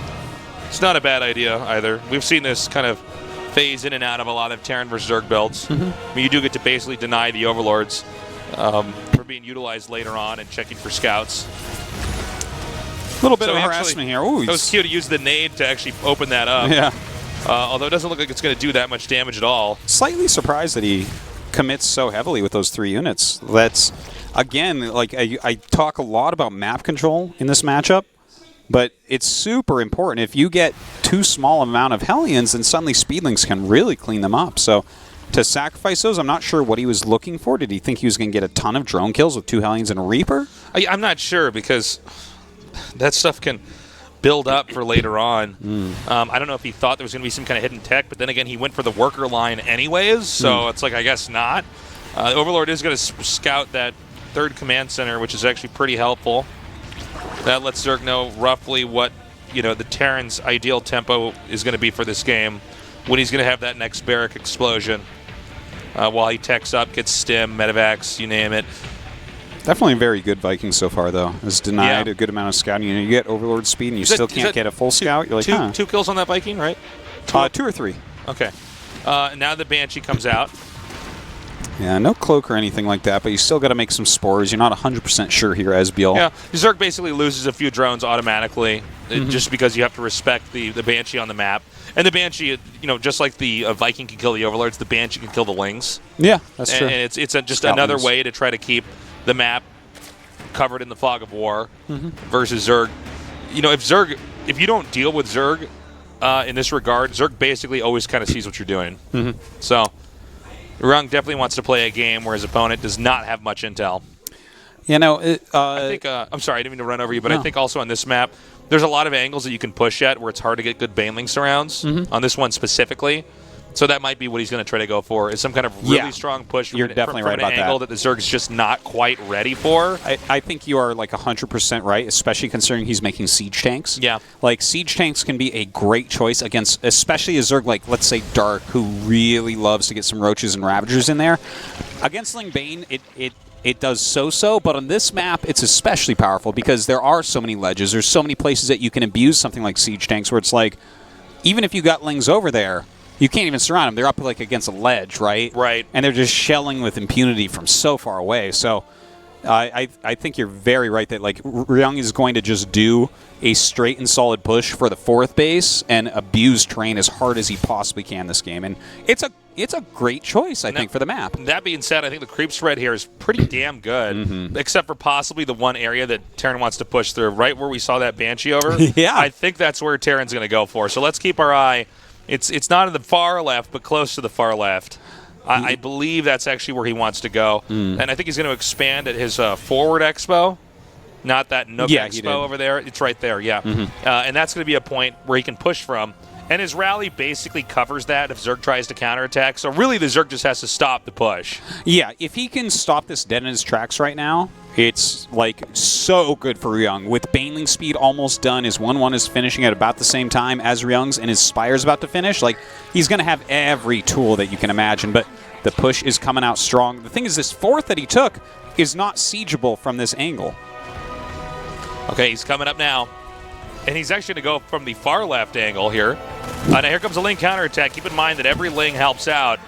It's not a bad idea either. We've seen this kind of phase in and out of a lot of Terran versus Zerg builds. I mean, you do get to basically deny the Overlords for being utilized later on and checking for scouts. A little bit of harassment here. Ooh, it was cute to use the nade to actually open that up. Yeah. Although it doesn't look like it's going to do that much damage at all. Slightly surprised that he commits so heavily with those 3 units. That's, again, like I talk a lot about map control in this matchup, but it's super important. If you get too small amount of Hellions, then suddenly Speedlings can really clean them up. So to sacrifice those, I'm not sure what he was looking for. Did he think he was going to get a ton of drone kills with 2 Hellions and a Reaper? I'm not sure because that stuff can build up for later on. I don't know if he thought there was going to be some kind of hidden tech, but then again, he went for the worker line anyways, so it's like, I guess not. The Overlord is going to scout that 3rd command center, which is actually pretty helpful. That lets Zerg know roughly what, you know, the Terran's ideal tempo is going to be for this game. when he's going to have that next barrack explosion. While he techs up, gets stim, medevacs, you name it. Definitely a very good Viking so far, though. Has denied a good amount of scouting. You get Overlord speed, and you still can't get a full scout. You're like, two kills on that Viking, right? 2 or 3. Okay. Now the Banshee comes out. Yeah, no cloak or anything like that, but you still got to make some spores. You're not 100% sure here as ByuL. Yeah, Zerg basically loses a few drones automatically, just because you have to respect the Banshee on the map. And the Banshee, just like the Viking can kill the Overlords, the Banshee can kill the Lings. Yeah, that's true. And it's just another way to try to keep the map covered in the fog of war versus Zerg. If you don't deal with Zerg in this regard, Zerg basically always kind of sees what you're doing. So Ryung definitely wants to play a game where his opponent does not have much intel. I think, I'm sorry, I didn't mean to run over you, but I think also on this map, there's a lot of angles that you can push at where it's hard to get good Baneling surrounds on this one specifically. So that might be what he's going to try to go for, is some kind of really strong push from, You're definitely from right an about angle that the Zerg's just not quite ready for. I think you are like 100% right, especially considering he's making siege tanks. Yeah. Like, siege tanks can be a great choice against, especially a Zerg like, let's say, Dark, who really loves to get some Roaches and Ravagers in there. Against Ling Bane, it does so-so, but on this map, it's especially powerful because there are so many ledges. There's so many places that you can abuse something like siege tanks where it's like, even if you got Lings over there, you can't even surround them. They're up like against a ledge, right? Right. And they're just shelling with impunity from so far away. So I think you're very right that like Ryung is going to just do a straight and solid push for the 4th base and abuse terrain as hard as he possibly can this game. And it's a great choice, I think, for the map. That being said, I think the creep spread here is pretty damn good, except for possibly the one area that Terran wants to push through, right where we saw that Banshee over. Yeah. I think that's where Terran's going to go for. So let's keep our eye. It's not in the far left, but close to the far left. I believe that's actually where he wants to go. And I think he's going to expand at his forward expo, not that Nook expo over there. It's right there, and that's going to be a point where he can push from. And his rally basically covers that if Zerg tries to counterattack. So really the Zerg just has to stop the push. Yeah, if he can stop this dead in his tracks right now, it's like so good for Ryung. With Baneling speed almost done, his 1-1 is finishing at about the same time as Ryung's, and his Spire's about to finish. Like, he's going to have every tool that you can imagine, but the push is coming out strong. The thing is, this 4th that he took is not siegeable from this angle. Okay, he's coming up now. And he's actually going to go from the far left angle here. Now here comes a Ling counterattack. Keep in mind that every Ling helps out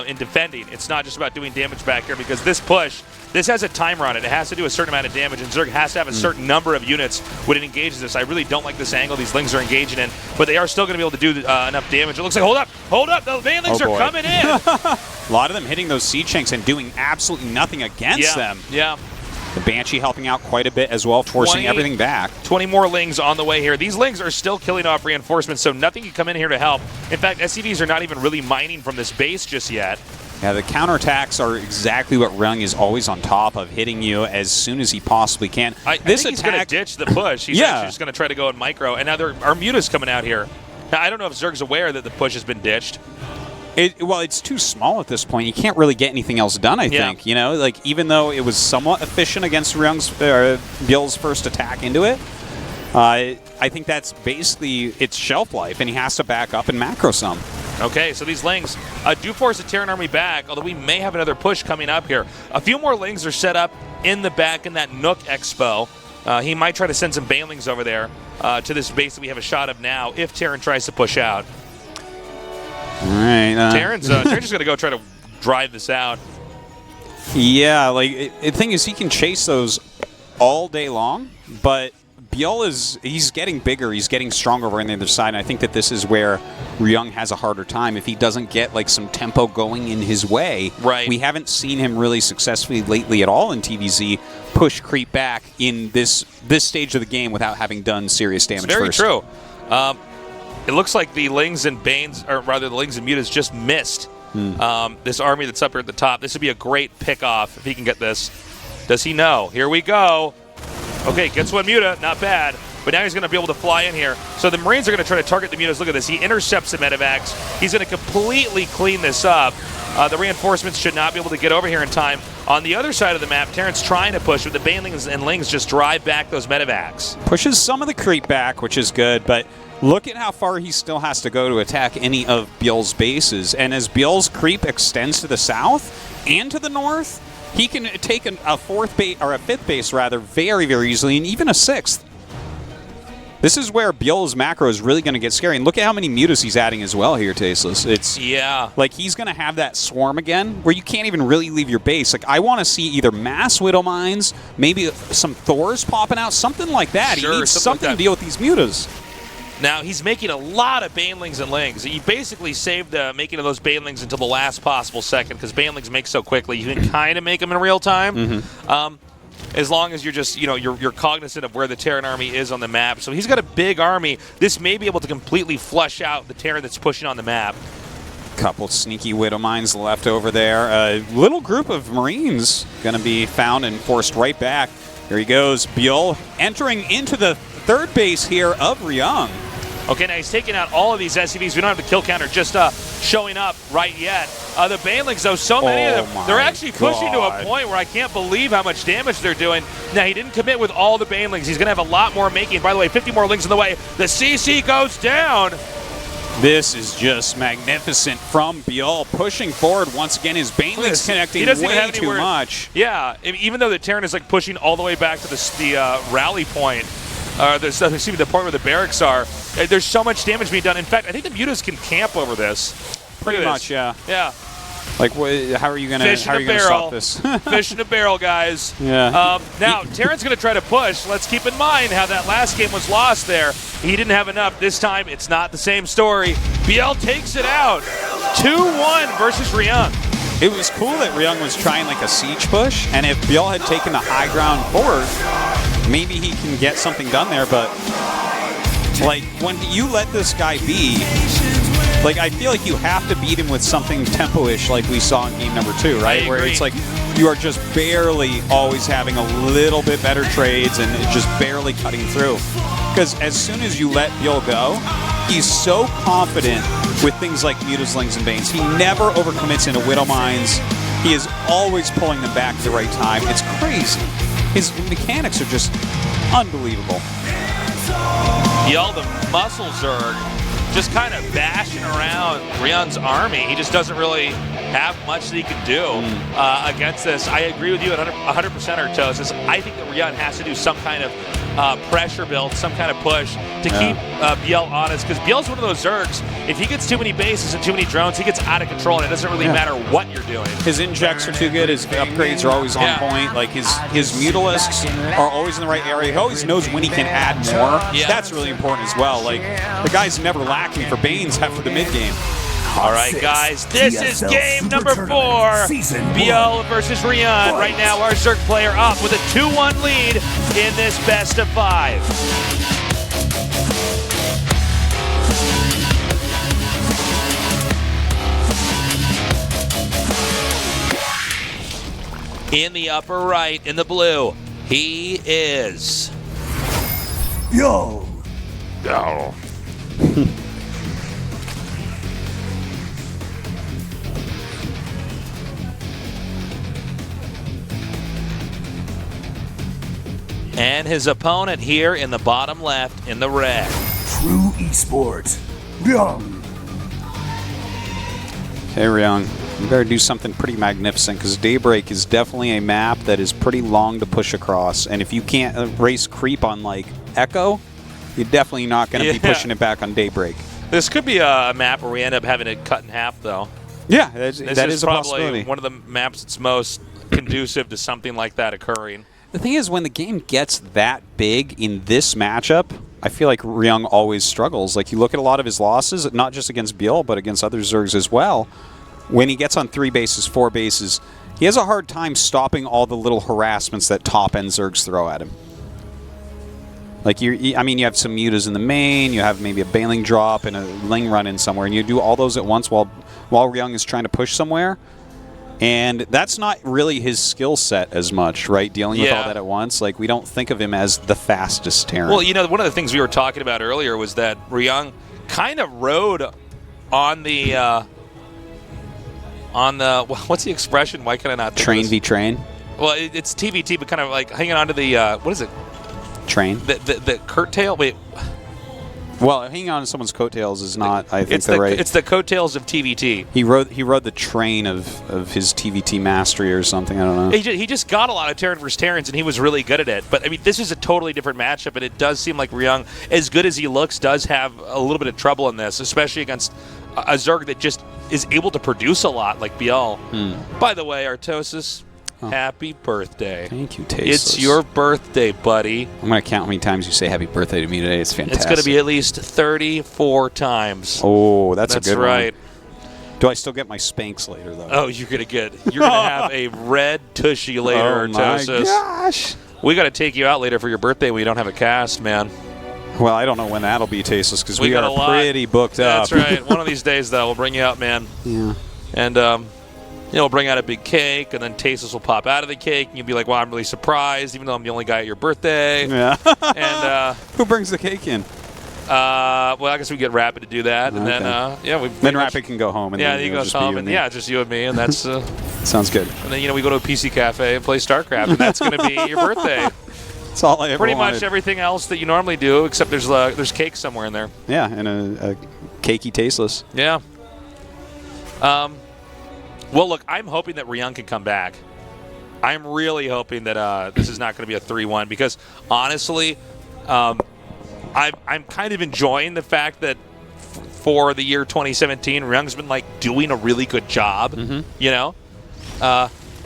in defending. It's not just about doing damage back here because this push, this has a timer on it. It has to do a certain amount of damage, and Zerg has to have a certain number of units when it engages this. I really don't like this angle these Lings are engaging in, but they are still going to be able to do enough damage. It looks like, hold up, the Banelings are coming in. A lot of them hitting those siege tanks and doing absolutely nothing against them. Yeah. The Banshee helping out quite a bit as well, forcing everything back. 20 more Lings on the way here. These Lings are still killing off reinforcements, so nothing can come in here to help. In fact, SCVs are not even really mining from this base just yet. Yeah, the counterattacks are exactly what Ryung is always on top of, hitting you as soon as he possibly can. I think he's going to ditch the push. He's actually just going to try to go in micro. And now our Muta's coming out here. Now, I don't know if Zerg's aware that the push has been ditched. Well, it's too small at this point. You can't really get anything else done, I think. Like, even though it was somewhat efficient against Ryung's ByuL's first attack into it, I think that's basically its shelf life, and he has to back up and macro some. Okay, so these Lings do force the Terran army back, although we may have another push coming up here. A few more Lings are set up in the back in that Nook expo. He might try to send some Banelings over there to this base that we have a shot of now if Terran tries to push out. All right. Terran's just going to go try to drive this out. Yeah, like, the thing is, he can chase those all day long, but ByuL he's getting bigger, he's getting stronger over on the other side, and I think that this is where Ryung has a harder time if he doesn't get, like, some tempo going in his way. Right. We haven't seen him really successfully lately at all in TVZ push creep back in this stage of the game without having done serious damage first. Very true. It looks like the Lings and Banes, or rather the Lings and Mutas just missed this army that's up here at the top. This would be a great pick-off if he can get this. Does he know? Here we go. Okay, gets one Muta, not bad. But now he's going to be able to fly in here. So the Marines are going to try to target the Mutas. Look at this. He intercepts the medevacs. He's going to completely clean this up. The reinforcements should not be able to get over here in time. On the other side of the map, Terran's trying to push, but the Banelings and Lings just drive back those medevacs. Pushes some of the creep back, which is good, but Look at how far he still has to go to attack any of ByuL's bases. And as ByuL's creep extends to the south and to the north, he can take a fourth base, or a fifth base rather, very, very easily, and even a sixth. This is where ByuL's macro is really going to get scary. And look at how many mutas he's adding as well here, Tasteless. It's like he's going to have that swarm again where you can't even really leave your base. Like, I want to see either mass Widow Mines, maybe some Thors popping out, something like that. Sure, he needs something to deal with these mutas. Now, he's making a lot of Banelings and Lings. He basically saved making of those Banelings until the last possible second because Banelings make so quickly. You can kind of make them in real time. As long as you're just, you're cognizant of where the Terran army is on the map. So he's got a big army. This may be able to completely flush out the Terran that's pushing on the map. Couple sneaky Widow Mines left over there. A little group of Marines going to be found and forced right back. Here he goes. ByuL entering into the third base here of Ryung. Okay, now he's taking out all of these SCVs. We don't have the kill counter just showing up right yet. The Banelings, though, so many of them, they're actually pushing to a point where I can't believe how much damage they're doing. Now, he didn't commit with all the Banelings. He's going to have a lot more making. By the way, 50 more Lings in the way. The CC goes down. This is just magnificent from ByuL, pushing forward once again. His Banelings connecting way too much. Yeah, even though the Terran is like pushing all the way back to the rally point, the point where the barracks are. There's so much damage being done. In fact, I think the mutas can camp over this. Pretty much, yeah. Yeah. Like, how are you gonna stop this? Fish in a barrel, guys. Yeah. Now, Terran's going to try to push. Let's keep in mind how that last game was lost there. He didn't have enough. This time, it's not the same story. ByuL takes it out. 2-1 versus Ryung. It was cool that Ryung was trying like a siege push, and if ByuL had taken the high ground forward, maybe he can get something done there, but like when you let this guy be, like I feel like you have to beat him with something tempo-ish like we saw in game number 2, right? Where it's like you are just barely always having a little bit better trades and just barely cutting through. Because as soon as you let ByuL go, he's so confident with things like mutas, Lings, and Banes. He never overcommits into Widow Mines. He is always pulling them back at the right time. It's crazy. His mechanics are just unbelievable. ByuL, the muscle Zerg, just kind of bashing around Ryung's army. He just doesn't really have much that he can do against this. I agree with you at 100% Artosis. I think that Ryung has to do some kind of pressure build, some kind of push to keep ByuL honest, because ByuL's one of those Zergs. If he gets too many bases and too many drones, he gets out of control, and it doesn't really matter what you're doing. His injects are too good. His upgrades are always on point. Like his mutalisks are always in the right area. He always knows when he can add more. That's really important as well. Like the guy's never lacking for Banes after the mid game. All right, guys, this is game number 4. ByuL versus Ryung. Right now, our Zerg player up with a 2-1 lead in this best of 5. In the upper right, in the blue, he is... ByuL. Oh. And his opponent here in the bottom left in the red. True esports. Ryung. Hey, Ryung, you better do something pretty magnificent, because Daybreak is definitely a map that is pretty long to push across. And if you can't race creep on, like, Echo, you're definitely not going to be pushing it back on Daybreak. This could be a map where we end up having it cut in half, though. Yeah, that is a possibility. One of the maps that's most conducive to something like that occurring. The thing is, when the game gets that big in this matchup, I feel like Ryung always struggles. Like, you look at a lot of his losses, not just against ByuL, but against other Zergs as well. When he gets on 3 bases, 4 bases, he has a hard time stopping all the little harassments that top-end Zergs throw at him. Like, you have some mutas in the main, you have maybe a Baneling drop and a Ling run in somewhere, and you do all those at once while Ryung is trying to push somewhere. And that's not really his skill set as much, right? Dealing with all that at once. Like, we don't think of him as the fastest Terran. Well, one of the things we were talking about earlier was that Ryung kind of rode on the what's the expression? Why can I not think Train of this? v train? Well, it's TVT, but kind of like hanging on to the what is it? Train? The curtail? Wait. Well, hanging on to someone's coattails is not, I think, It's the right. it's the coattails of TVT. He rode the train of his TVT mastery or something. I don't know. He just got a lot of Terran versus Terrans, and he was really good at it. But, I mean, this is a totally different matchup, and it does seem like Ryung, as good as he looks, does have a little bit of trouble in this, especially against a Zerg that just is able to produce a lot like ByuL. By the way, Artosis, happy birthday. Thank you, Tasteless. It's your birthday, buddy. I'm going to count how many times you say happy birthday to me today. It's fantastic. It's going to be at least 34 times. Oh, that's a good right. one. Do I still get my Spanx later, though? Oh, you're going to have a red tushy later, Oh, my Artosis. gosh. We got to take you out later for your birthday when you don't have a cast, man. Well, I don't know when that'll be, Tasteless, because we got a are lot. pretty booked up. That's right. One of these days, though, we'll bring you out, man. Yeah. And, we'll bring out a big cake, and then Tasteless will pop out of the cake, and you'll be like, well, I'm really surprised, even though I'm the only guy at your birthday. Yeah. And, who brings the cake in? well, I guess we get Rapid to do that, and Okay. then, Then Rapid can go home. And yeah, then he it'll goes just be you home, and me. yeah, just you and me, and that's, Sounds good. and then, we go to a PC cafe and play StarCraft, and that's going to be your birthday. That's all I ever Pretty wanted. much everything else that you normally do, except there's cake somewhere in there. Yeah, and a cakey Tasteless. Yeah. Well, look, I'm hoping that Ryung can come back. I'm really hoping that this is not going to be a 3-1 because, honestly, I'm kind of enjoying the fact that for the year 2017, Ryung's been, doing a really good job,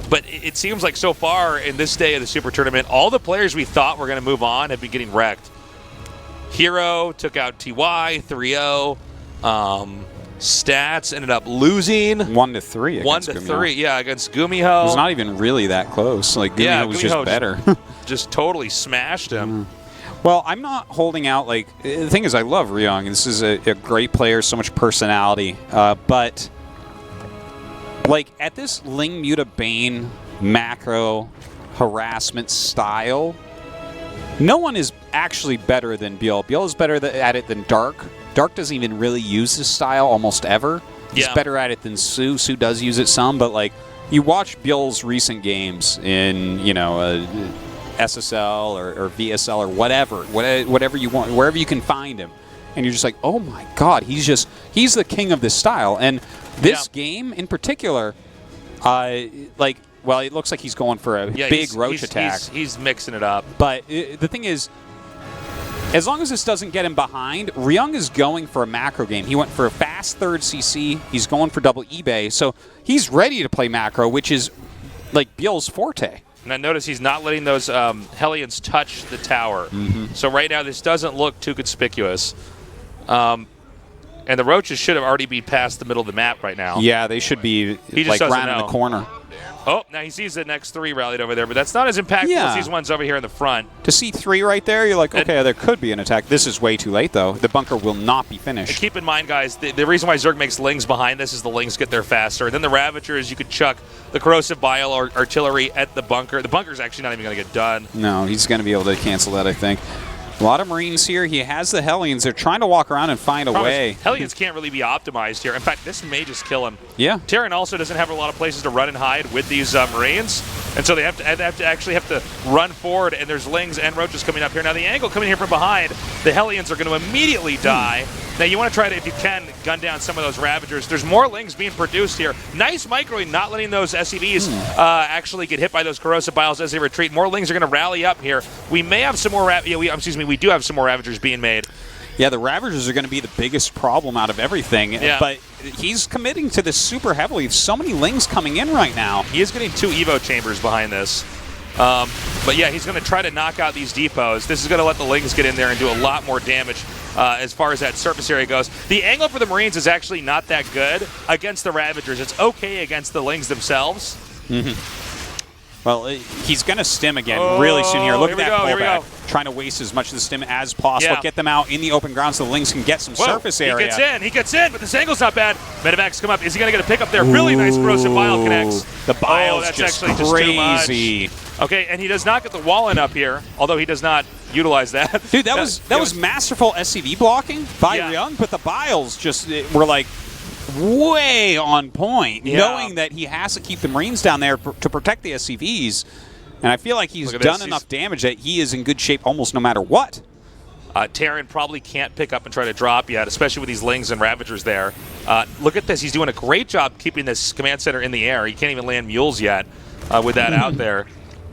But it seems like so far in this day of the Super Tournament, all the players we thought were going to move on have been getting wrecked. Hero took out TY 3-0. Stats ended up losing 1-3. 1-3, yeah, against Gumiho. It was not even really that close. Gumiho was just better. Just totally smashed him. Well, I'm not holding out. The thing is, I love Ryung. This is a great player, so much personality. But at this Ling Muta Bane macro harassment style, no one is actually better than ByuL. ByuL is better at it than Dark. Dark doesn't even really use this style almost ever. He's better at it than Su. Su does use it some, but you watch ByuL's recent games in SSL or VSL or whatever you want, wherever you can find him, and you're just like, oh my god, he's the king of this style. And this game in particular, well, it looks like he's going for a big roach attack. He's mixing it up. But the thing is, as long as this doesn't get him behind, Ryung is going for a macro game. He went for a fast third CC. He's going for double eBay. So he's ready to play macro, which is ByuL's forte. And I notice he's not letting those Hellions touch the tower. So right now this doesn't look too conspicuous. And the Roaches should have already been past the middle of the map right now. Yeah, they should be rounding the corner. Oh, now he sees the next 3 rallied over there, but that's not as impactful as these ones over here in the front. To see 3 right there, you're like, okay, there could be an attack. This is way too late, though. The bunker will not be finished. And keep in mind, guys, the reason why Zerg makes Lings behind this is the Lings get there faster. And then the Ravagers, you could chuck the Corrosive Bile or artillery at the bunker. The bunker's actually not even going to get done. No, he's going to be able to cancel that, I think. A lot of Marines here. He has the Hellions. They're trying to walk around and find a way. Hellions can't really be optimized here. In fact, this may just kill him. Yeah. Terran also doesn't have a lot of places to run and hide with these Marines, and so they have to run forward, and there's Lings and Roaches coming up here. Now, the angle coming here from behind, the Hellions are going to immediately die. Now, you want to try to, if you can, gun down some of those Ravagers. There's more Lings being produced here. Nice microing, not letting those SCVs actually get hit by those Corrosive Biles as they retreat. More Lings are going to rally up here. We may have some more, we do have some more Ravagers being made. Yeah, the Ravagers are going to be the biggest problem out of everything. Yeah. But he's committing to this super heavily. So many Lings coming in right now. He is getting 2 Evo chambers behind this. But yeah, he's going to try to knock out these depots. This is going to let the Lings get in there and do a lot more damage as far as that surface area goes. The angle for the Marines is actually not that good against the Ravagers. It's okay against the Lings themselves. Well, he's going to stim again really soon here. Look at that pullback. Trying to waste as much of the stim as possible. Yeah. Get them out in the open ground so the Lings can get some surface area. He gets in, but this angle's not bad. Medivacs come up. Is he going to get a pick up there? Really nice Corrosive Bile connects. The Bile's that's just actually crazy. Just too much. Okay, and he does not get the wall in up here, although he does not utilize that. Dude, that was masterful SCV blocking by Ryung, but the Biles just were way on point, knowing that he has to keep the Marines down there to protect the SCVs. And I feel like he's done enough damage that he is in good shape almost no matter what. Terran probably can't pick up and try to drop yet, especially with these Lings and Ravagers there. Look at this. He's doing a great job keeping this command center in the air. He can't even land mules yet with that out there.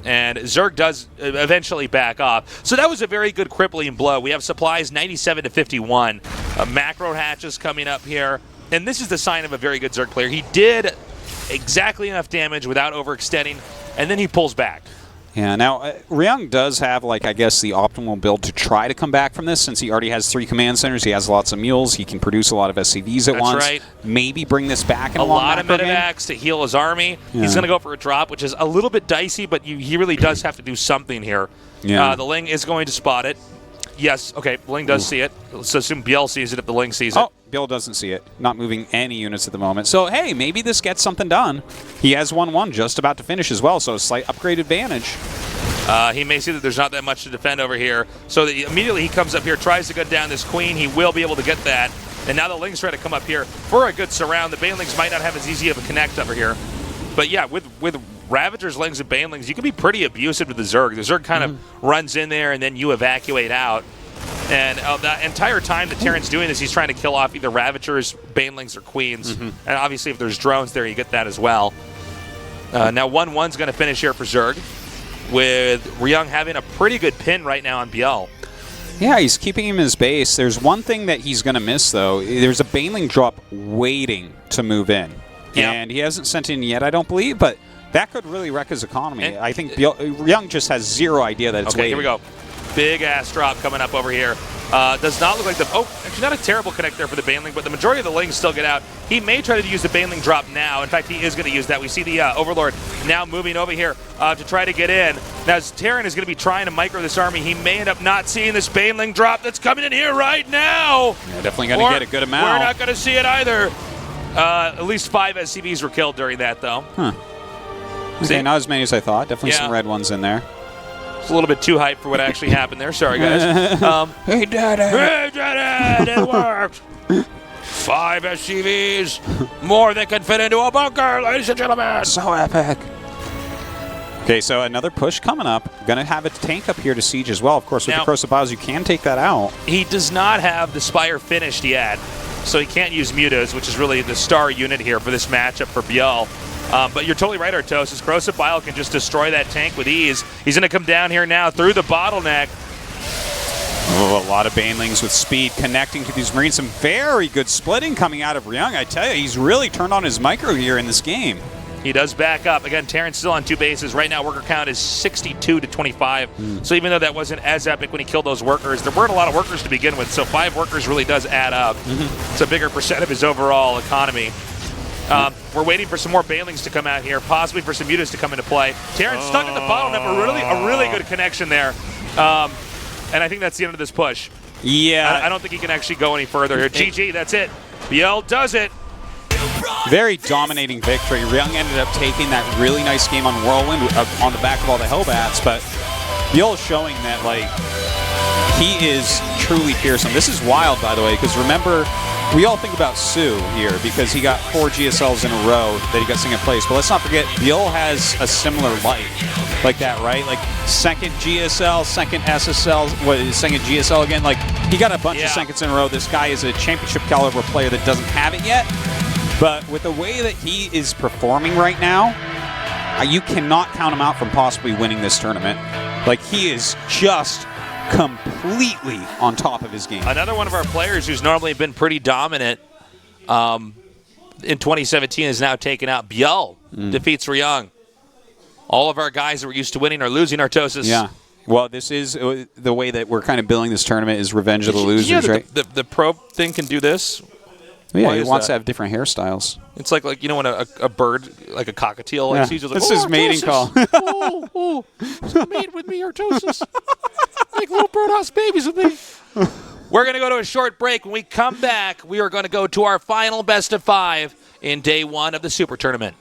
And Zerg does eventually back off. So that was a very good crippling blow. We have supplies 97 to 51. Macro hatches coming up here. And this is the sign of a very good Zerg player. He did exactly enough damage without overextending, and then he pulls back. Yeah, now, Ryung does have, like, I guess, the optimal build to try to come back from this, since he already has 3 command centers. He has lots of mules. He can produce a lot of SCVs at once. Right. Maybe bring this back in a a long lot of macro medevacs to heal his army. Yeah. He's going to go for a drop, which is a little bit dicey, but he really does have to do something here. Yeah. The Ling is going to spot it. Yes, okay, Ling does see it. Let's assume ByuL sees it if the Ling sees it. Oh, ByuL doesn't see it. Not moving any units at the moment. So, hey, maybe this gets something done. He has 1-1 just about to finish as well, so a slight upgrade advantage. He may see that there's not that much to defend over here. So immediately he comes up here, tries to gut down this queen. He will be able to get that. And now the Lings try to come up here for a good surround. The Banelings might not have as easy of a connect over here. But yeah, with Ravagers, Lings, and Banelings, you can be pretty abusive with the Zerg. The Zerg kind of runs in there, and then you evacuate out. And that entire time that Terran's doing this, he's trying to kill off either Ravagers, Banelings, or Queens. And obviously if there's drones there, you get that as well. Now 1-1's going to finish here for Zerg, with Ryung having a pretty good pin right now on ByuL. Yeah, he's keeping him in his base. There's one thing that he's going to miss, though. There's a Baneling drop waiting to move in. Yep. And he hasn't sent in yet, I don't believe, but that could really wreck his economy. And I think Ryung just has zero idea that it's okay, waiting. here we go. Big ass drop coming up over here. Does not look like the... Oh, actually not a terrible connect there for the Baneling, but the majority of the Lings still get out. He may try to use the Baneling drop now. In fact, he is going to use that. We see the Overlord now moving over here to try to get in. Now, as Terran is going to be trying to micro this army, he may end up not seeing this Baneling drop that's coming in here right now. Yeah, definitely going to get a good amount. We're not going to see it either. At least 5 SCVs were killed during that, though. Huh. Okay, not as many as I thought. Definitely some red ones in there. It's a little bit too hyped for what actually happened there. Sorry, guys. He did it! He did it! It worked! 5 SCVs, more than can fit into a bunker, ladies and gentlemen. So epic. Okay, so another push coming up. Gonna have a tank up here to siege as well. Of course, with now, the Corrosive Biles, you can take that out. He does not have the Spire finished yet, so he can't use Mutas, which is really the star unit here for this matchup for ByuL. But you're totally right, Artosis. Corrosive Bile can just destroy that tank with ease. He's going to come down here now through the bottleneck. Oh, a lot of Banelings with speed connecting to these Marines. Some very good splitting coming out of Ryung. I tell you, he's really turned on his micro here in this game. He does back up. Again, Terran's still on 2 bases. Right now, worker count is 62 to 25. So even though that wasn't as epic when he killed those workers, there weren't a lot of workers to begin with. So 5 workers really does add up. It's a bigger percent of his overall economy. We're waiting for some more Banelings to come out here, possibly for some Mutas to come into play. Terran's stuck in the bottleneck. A really good connection there. And I think that's the end of this push. Yeah. I don't think he can actually go any further here. GG, that's it. ByuL does it. Very dominating victory. Ryung ended up taking that really nice game on Whirlwind on the back of all the Hellbats, but ByuL is showing that, like, he is truly fearsome. This is wild, by the way, because remember, we all think about Sue here because he got 4 GSLs in a row that he got second place. But let's not forget, ByuL has a similar light like that, right? Like second GSL, second SSL, second GSL again. Like he got a bunch of seconds in a row. This guy is a championship caliber player that doesn't have it yet. But with the way that he is performing right now, you cannot count him out from possibly winning this tournament. Like he is just completely on top of his game. Another one of our players who's normally been pretty dominant in 2017 is now taken out. ByuL defeats Ryung. All of our guys that were used to winning are losing, Artosis. Yeah. Well, this is the way that we're kind of billing this tournament is revenge of the losers, right? The pro thing can do this. Yeah, he wants to have different hairstyles. It's like you know when a bird, like a cockatiel, like, sees you, like, this is mating call. Mate with me, Artosis. Like little birdhouse babies with me. We're going to go to a short break. When we come back, we are going to go to our final best of 5 in day 1 of the Super Tournament.